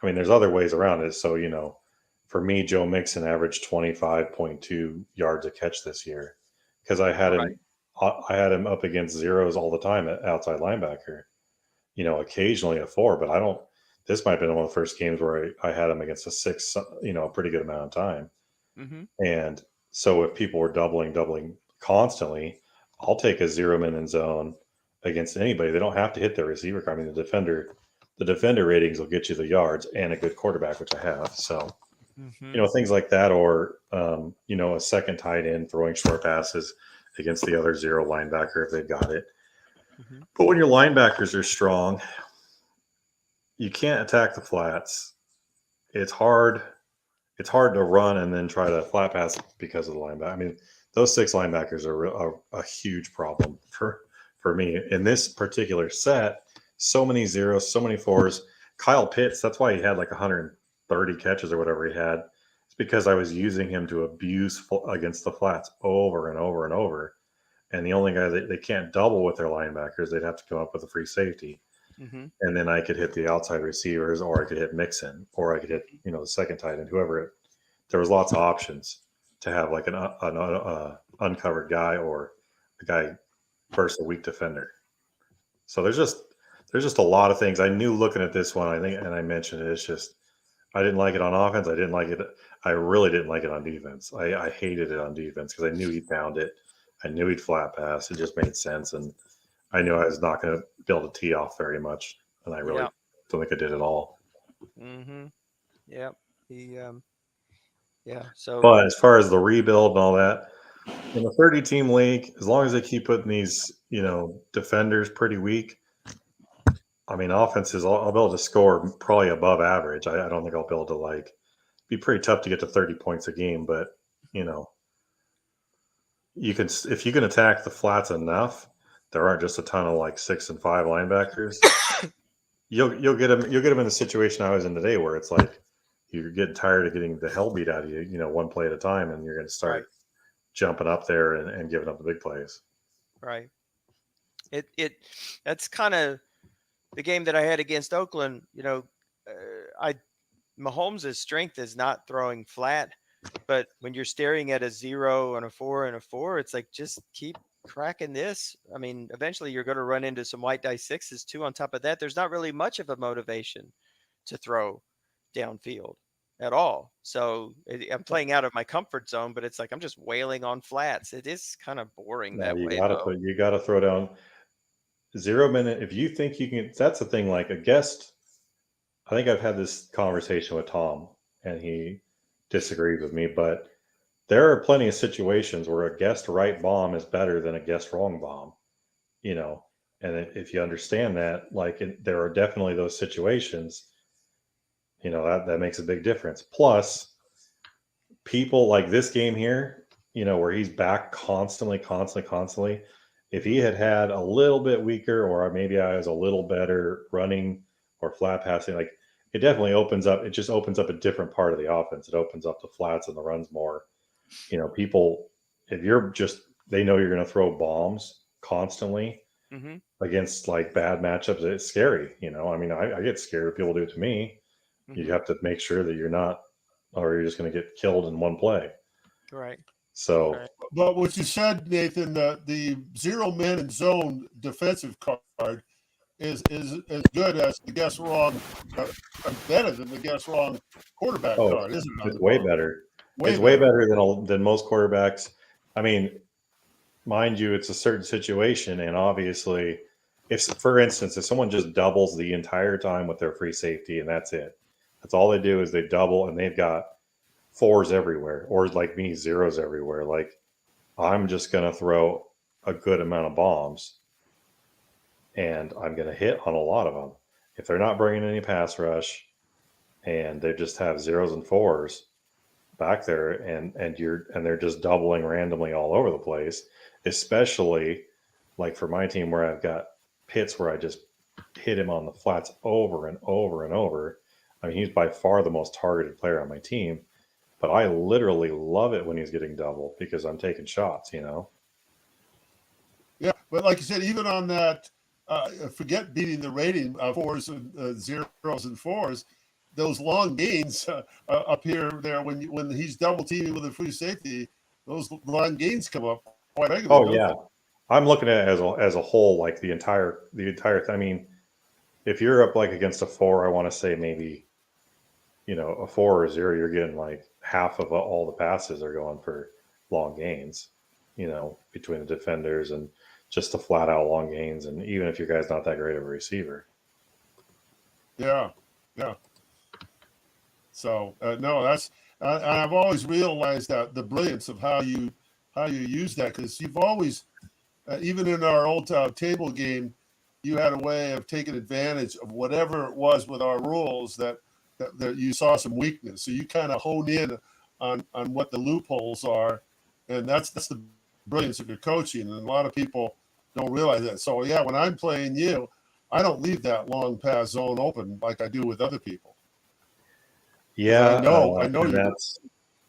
I mean, there's other ways around it. So, for me, Joe Mixon averaged 25.2 yards a catch this year because I had him up against zeros all the time at outside linebacker. Occasionally a four, but this might have been one of the first games where I had him against a six, a pretty good amount of time. Mm-hmm. And so if people were doubling constantly, I'll take a zero min in zone against anybody. They don't have to hit their receiver. I mean, the defender ratings will get you the yards and a good quarterback, which I have. So, things like that, or, a second tight end throwing short passes against the other zero linebacker if they've got it. Mm-hmm. But when your linebackers are strong, you can't attack the flats. It's hard to run and then try to flat pass because of the linebacker. I mean, those six linebackers are a huge problem for me in this particular set. So many zeros, so many fours. Kyle Pitts, that's why he had 130 catches or whatever he had. It's because I was using him to abuse against the flats over and over and over. And the only guy that they can't double with their linebackers, they'd have to come up with a free safety. Mm-hmm. And then I could hit the outside receivers, or I could hit Mixon, or I could hit, the second tight end, whoever. There was lots of options to have an uncovered guy or a guy versus a weak defender. So there's just a lot of things. I knew looking at this one, I think, and I mentioned it, it's just, I didn't like it on offense. I didn't like it. I really didn't like it on defense. I hated it on defense because I knew he found it. I knew he'd flat pass. It just made sense. And I knew I was not going to be able to tee off very much. And I really don't think I did at all. Mm-hmm. Yeah. Yeah. So, but as far as the rebuild and all that, in a 30-team league, as long as they keep putting these, defenders pretty weak, I mean, offenses, I'll be able to score probably above average. I don't think I'll be able to be pretty tough to get to 30 points a game, but you can, if you can attack the flats enough, there aren't just a ton of 6 and 5 linebackers. You'll get them in the situation I was in today, where it's you're getting tired of getting the hell beat out of you, one play at a time, and you're going to start jumping up there and giving up the big plays. Right. That's kind of the game that I had against Oakland. Mahomes' strength is not throwing flat, but when you're staring at a 0 and a 4 and a 4, it's just keep cracking this. I mean, eventually you're going to run into some white dice sixes too. On top of that, there's not really much of a motivation to throw downfield at all. So I'm playing out of my comfort zone, but it's I'm just wailing on flats. It is kind of boring that way. You got to throw down 0 minute. If you think you can, that's the thing. A guest, I think I've had this conversation with Tom, and he disagrees with me, but there are plenty of situations where a guest right bomb is better than a guest wrong bomb, and if you understand that, there are definitely those situations, that makes a big difference. Plus, people like this game here, where he's back constantly, if he had a little bit weaker, or maybe I was a little better running or flat passing, it definitely opens up. It just opens up a different part of the offense. It opens up the flats and the runs more. People, if they know you're going to throw bombs constantly against bad matchups, it's scary. I mean, I get scared if people do it to me. You have to make sure that you're not or you're just going to get killed in one play. Right. So, Right. But what you said, Nathan, the zero man and zone defensive card is as good as the guess wrong, better than the guess wrong quarterback card, isn't it? it's way better. Way it's way better. better than most quarterbacks. I mean, mind you, it's a certain situation, and obviously, if, for instance, if someone just doubles the entire time with their free safety and that's it, that's all they do is they double and they've got fours everywhere, or like me, zeros everywhere. Like, I'm just going to throw a good amount of bombs and I'm going to hit on a lot of them. If they're not bringing any pass rush and they just have zeros and fours back there and they're just doubling randomly all over the place, especially like for my team where I've got Pitts where I just hit him on the flats over and over and over. I mean, he's by far the most targeted player on my team, but I literally love it when he's getting doubled because I'm taking shots, Yeah, but like you said, even on that, forget beating the rating of fours and zeros and fours. Those long gains up here there when he's double teaming with a free safety, those long gains come up quite regularly. Oh yeah, I'm looking at it as a whole, like the entire. I mean, if you're up like against a four, I want to say maybe, a 4 or 0, you're getting like half of all the passes are going for long gains, between the defenders and just the flat out long gains. And even if your guy's not that great of a receiver. Yeah. So no, that's I've always realized that the brilliance of how you use that, because you've always, even in our old table game, you had a way of taking advantage of whatever it was with our rules that you saw some weakness. So you kind of hone in on what the loopholes are, and that's the brilliance of your coaching. And a lot of people don't realize that. So yeah, when I'm playing you, I don't leave that long pass zone open like I do with other people. Yeah, I know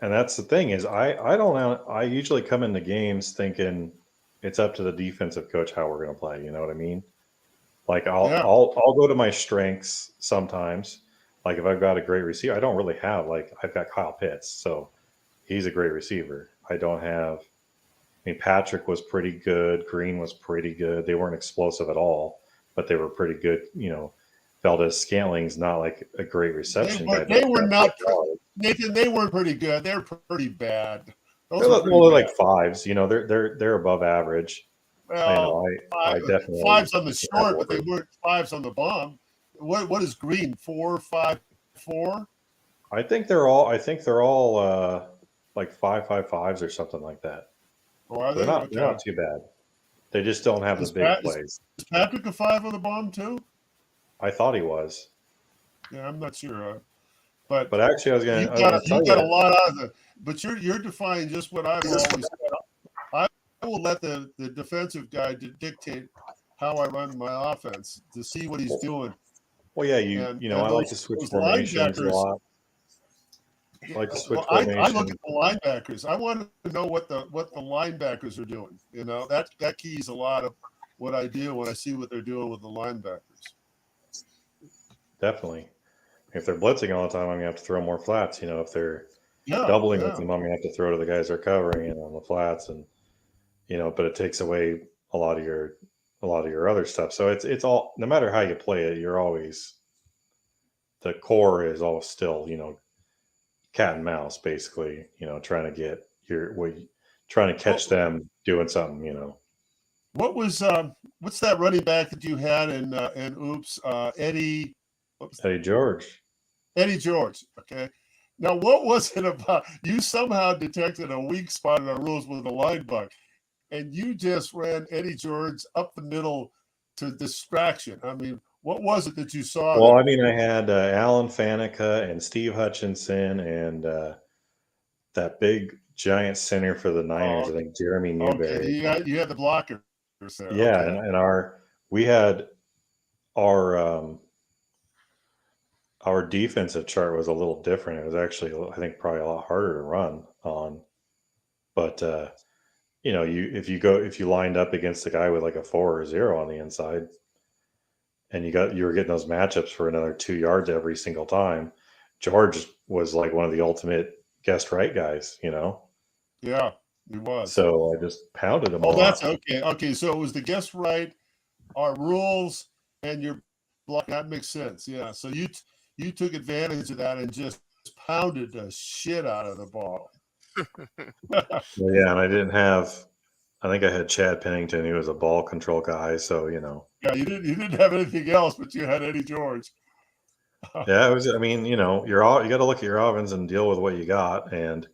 and that's the thing is I don't know. I usually come into games thinking it's up to the defensive coach how we're going to play. You know what I mean? Like I'll go to my strengths sometimes. Like if I've got a great receiver, I don't really have I've got Kyle Pitts, so he's a great receiver. I don't have. I mean, Patrick was pretty good. Green was pretty good. They weren't explosive at all, but they were pretty good. Valdez Scantling's not like a great reception guy. They were not, Nathan. They weren't pretty good. They're pretty bad. They're like fives. They're above average. Well, I definitely fives on the short, but they weren't fives on the bomb. What is Green? 4, 5, 4? I think they're all like 5.55s or something like that. Oh, are they're they? not they're not too bad. They just don't have the big plays. Is Patrick a 5 on the bomb too? I thought he was. Yeah, I'm not sure. But actually, I was going to. You got a lot out of it. But you're defying just what I've always said. I will let the defensive guy dictate how I run my offense to see what he's doing. Well, yeah, I like to switch formations a lot. I like to switch formations. I look at the linebackers. I want to know what the linebackers are doing. That keys a lot of what I do when I see what they're doing with the linebackers. Definitely. If they're blitzing all the time, I'm gonna have to throw more flats. If they're doubling with them, I'm gonna have to throw to the guys they're covering and on the flats, and but it takes away a lot of your other stuff. So it's all, no matter how you play it, you're always, the core is all still cat and mouse basically. Trying to get trying to catch them doing something. What was what's that running back that you had in Oops, Eddie? Eddie George. Eddie George. Okay. Now, what was it about? You somehow detected a weak spot in our rules with the linebacker, and you just ran Eddie George up the middle to distraction. I mean, what was it that you saw? Well, I mean, I had Alan Faneca and Steve Hutchinson and that big giant center for the Niners. I think Jeremy Newberry. Okay. You had the blocker. There. Yeah, okay. and we had our defensive chart was a little different. It was actually, I think, probably a lot harder to run on. But if you lined up against a guy with like a 4 or 0 on the inside, and you were getting those matchups for another 2 yards every single time, George was like one of the ultimate guest right guys, Yeah, he was. So I just pounded him. Oh, that's okay. Okay, so it was the guest right, our rules, and your block. That makes sense. Yeah. So you took advantage of that and just pounded the shit out of the ball. Yeah, and I didn't have. I think I had Chad Pennington. He was a ball control guy, so Yeah, you didn't have anything else, but you had Eddie George. Yeah, it was. I mean, you got to look at your offense and deal with what you got, and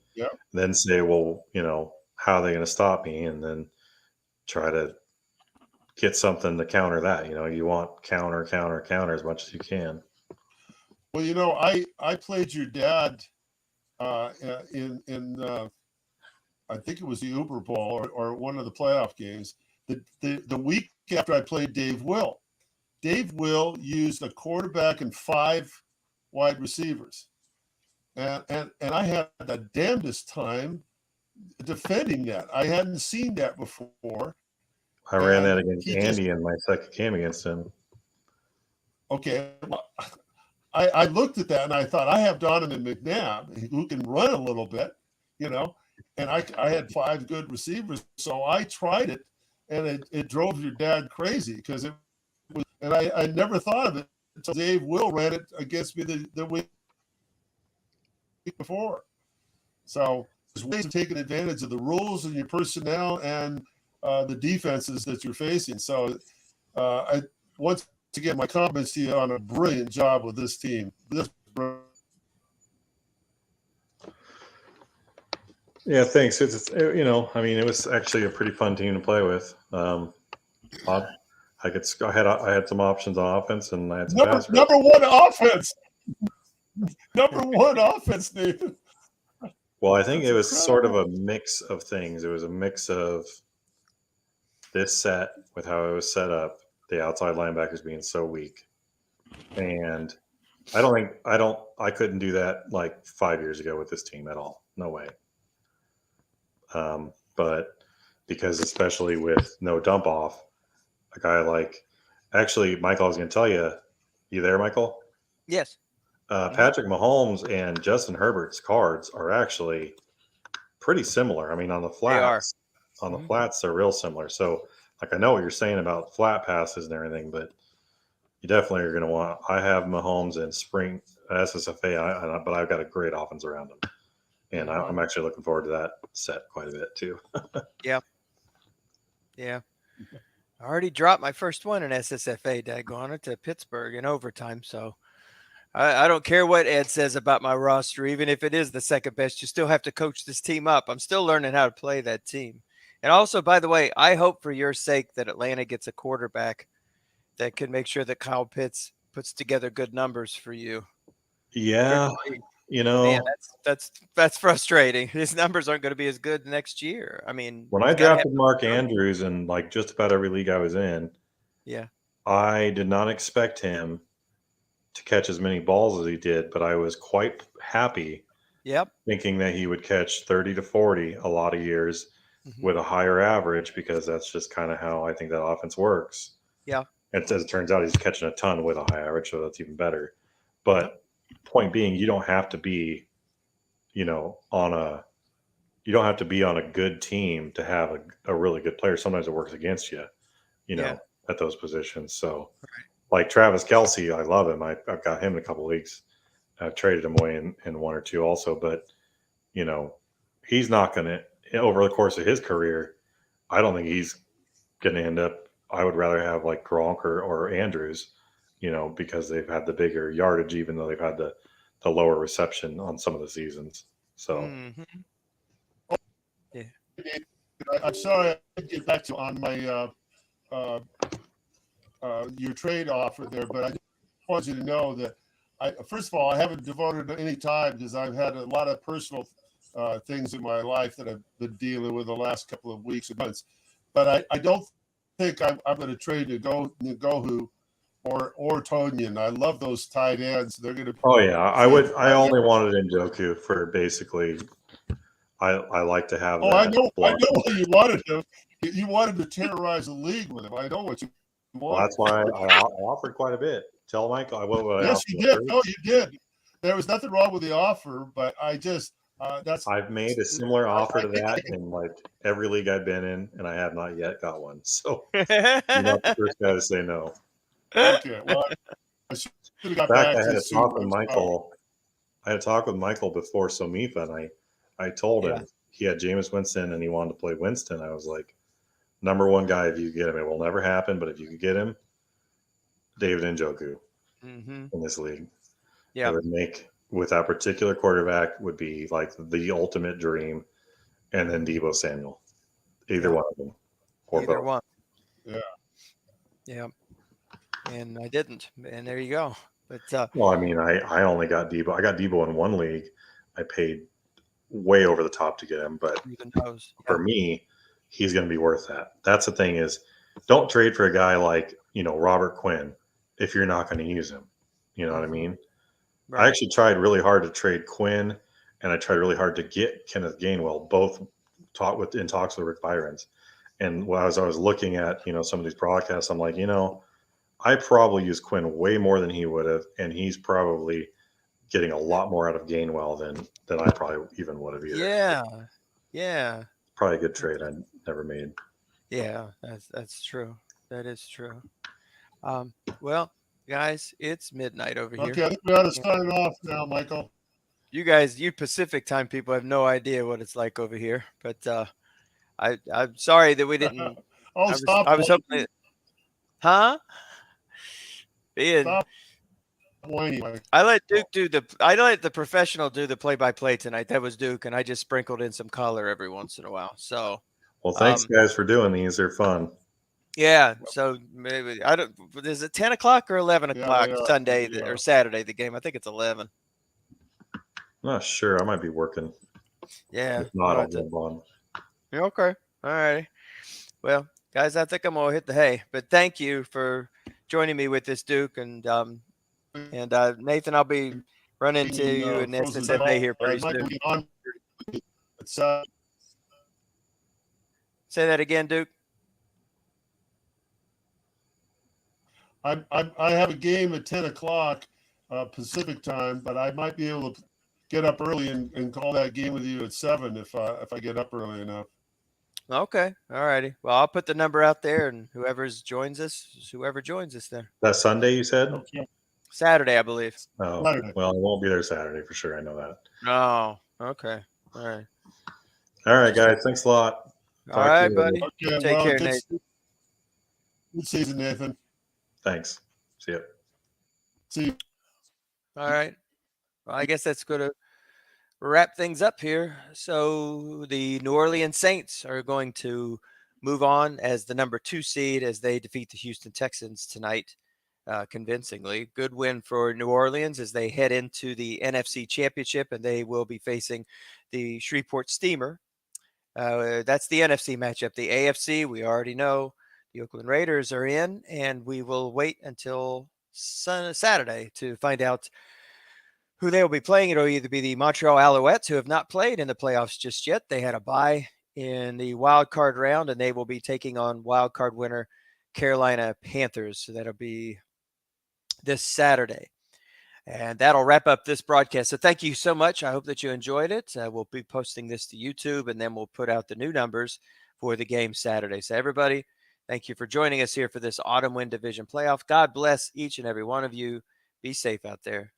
then say, well, how are they going to stop me, and then try to get something to counter that. You want counter as much as you can. Well, I played your dad in I think it was the Uber Bowl or one of the playoff games. The week after I played Dave Will. Dave Will used a quarterback and 5 wide receivers. And I had the damnedest time defending that. I hadn't seen that before. I ran that against Andy in my second game against him. Okay. Well, I looked at that and I thought, I have Donovan McNabb who can run a little bit, and I had 5 good receivers. So I tried it, and it drove your dad crazy because it was, and I never thought of it until Dave Will ran it against me the week before. So there's ways of taking advantage of the rules and your personnel and the defenses that you're facing. So once again, my compliments to you on a brilliant job with this team. Yeah, thanks. It was actually a pretty fun team to play with. I had some options on offense, and I had some number one offense. Number one offense, Nathan. Well, I think it was sort of a mix of things. It was a mix of this set with how it was set up, the outside linebackers being so weak, and I couldn't do that like 5 years ago with this team at all. No way. But because especially with no dump off, a guy like, actually, Michael, I was going to tell you, you there, Michael? Yes. Patrick Mahomes and Justin Herbert's cards are actually pretty similar. I mean, on the flats, they're real similar. So, like, I know what you're saying about flat passes and everything, but you definitely are going to want. I have Mahomes and spring SSFA, but I've got a great offense around him, and I'm actually looking forward to that set quite a bit too. Yeah. I already dropped my first one in SSFA, daggone it, to Pittsburgh in overtime. So I don't care what Ed says about my roster, even if it is the second best. You still have to coach this team up. I'm still learning how to play that team. And also, by the way, I hope for your sake that Atlanta gets a quarterback that can make sure that Kyle Pitts puts together good numbers for you. Yeah, Man, that's frustrating. His numbers aren't going to be as good next year. I mean, when I drafted Mark Andrews in like just about every league I was in, I did not expect him to catch as many balls as he did, but I was quite happy thinking that he would catch 30 to 40 a lot of years with a higher average, because that's just kind of how I think that offense works. Yeah. And as it turns out, he's catching a ton with a high average, so that's even better. But point being, you don't have to be, on a good team to have a really good player. Sometimes it works against you, at those positions. So like Travis Kelce, I love him. I've got him in a couple of leagues. I've traded him away in one or two also, but he's not going to, over the course of his career, I don't think he's going to end up. I would rather have like Gronk or Andrews, because they've had the bigger yardage, even though they've had the lower reception on some of the seasons. So, I'm sorry I didn't get back to you on my your trade offer there, but I just want you to know that first of all, I haven't devoted any time because I've had a lot of personal things in my life that I've been dealing with the last couple of weeks and months. But I don't think I'm going to trade Ngohu or Tonyan. I love those tight ends. They're going to. Oh yeah, I would. I only wanted Njoku for basically. I like to have. Oh, I know what you wanted him. You wanted to terrorize the league with him. I know what you wanted. Well, that's why I offered quite a bit. Tell Michael. Yes, you did. Oh, you did. there was nothing wrong with the offer, but I just that's I've made a similar offer to that in like every league I've been in, and I have not yet got one. So you're not the first guy to say no. okay. Well, I should have got In fact, back I to had you a talk with soon. Michael. I had a talk with Michael before Somifa, and I told Yeah. him he had Jameis Winston and he wanted to play Winston. I was like, number one guy, if you get him, it will never happen. But if you could get him, David Njoku Mm-hmm. in this league, Yeah. it would make with that particular quarterback would be like the ultimate dream. And then Debo Samuel, either Yeah. one of them, or Either both. one. Yeah. Yeah. And I didn't. And there you go. But Well, I mean, I only got Debo. I got Debo in one league. I paid way over the top to get him, but through the nose. for me, he's going to be worth that. That's the thing is, don't trade for a guy like Robert Quinn if you're not going to use him. You know what I Mhm. mean? Right. I actually tried really hard to trade Quinn, and I tried really hard to get Kenneth Gainwell. Both in talks with Rick Byron's. And as I was looking at some of these broadcasts, I'm like, I probably use Quinn way more than he would have, and he's probably getting a lot more out of Gainwell than I probably even would have either. Yeah. Yeah. Probably a good trade I never made. Yeah. That's true. That is true. Well, guys, it's midnight over here. Okay, I think we ought to sign it off now, Michael. You Pacific time people have no idea what it's like over here. But I'm sorry that we didn't. Oh, stop! I was hoping that, huh? Ian, Stop whining, Michael. I let the professional do the play-by-play tonight. That was Duke, and I just sprinkled in some color every once in a while. So, Well, thanks guys for doing these. They're fun. yeah. So maybe I don't. Is it 10 o'clock or 11 o'clock they are. Sunday They or are. Saturday? The game. I think it's 11. I'm not sure. I might be working. Yeah. If not, I'll I'll jump on. Yeah, okay. All righty. Well, guys, I think I'm gonna hit the hay. But thank you for joining me with this, Duke, and Nathan. I'll be running into you in SSFA here pretty soon. Say that again, Duke. I have a game at 10 o'clock Pacific time, but I might be able to get up early and call that game with you at 7 if I get up early enough. Okay. All righty. Well, I'll put the number out there, and whoever joins us then. That Sunday, you said? Okay. Saturday, I believe. Oh, Saturday. well, I won't be there Saturday for sure. I know that. Oh, okay. All right. All right, guys. Thanks a lot. All right, buddy. Okay, Take care, Nate. Good season, Nathan. Thanks. See ya. See you. All right. Well, I guess that's going to wrap things up here. So the New Orleans Saints are going to move on as the number 2 seed as they defeat the Houston Texans tonight convincingly. Good win for New Orleans as they head into the NFC Championship, and they will be facing the Shreveport Steamer. That's the NFC matchup. The AFC, we already know the Oakland Raiders are in, and we will wait until Saturday to find out who they will be playing. It'll either be the Montreal Alouettes, who have not played in the playoffs just yet. They had a bye in the wild card round, and they will be taking on wild card winner Carolina Panthers. So that'll be this Saturday. And that'll wrap up this broadcast. So thank you so much. I hope that you enjoyed it. We'll be posting this to YouTube, and then we'll put out the new numbers for the game Saturday. So everybody, thank you for joining us here for this Autumn Wind Division playoff. God bless each and every one of you. Be safe out there.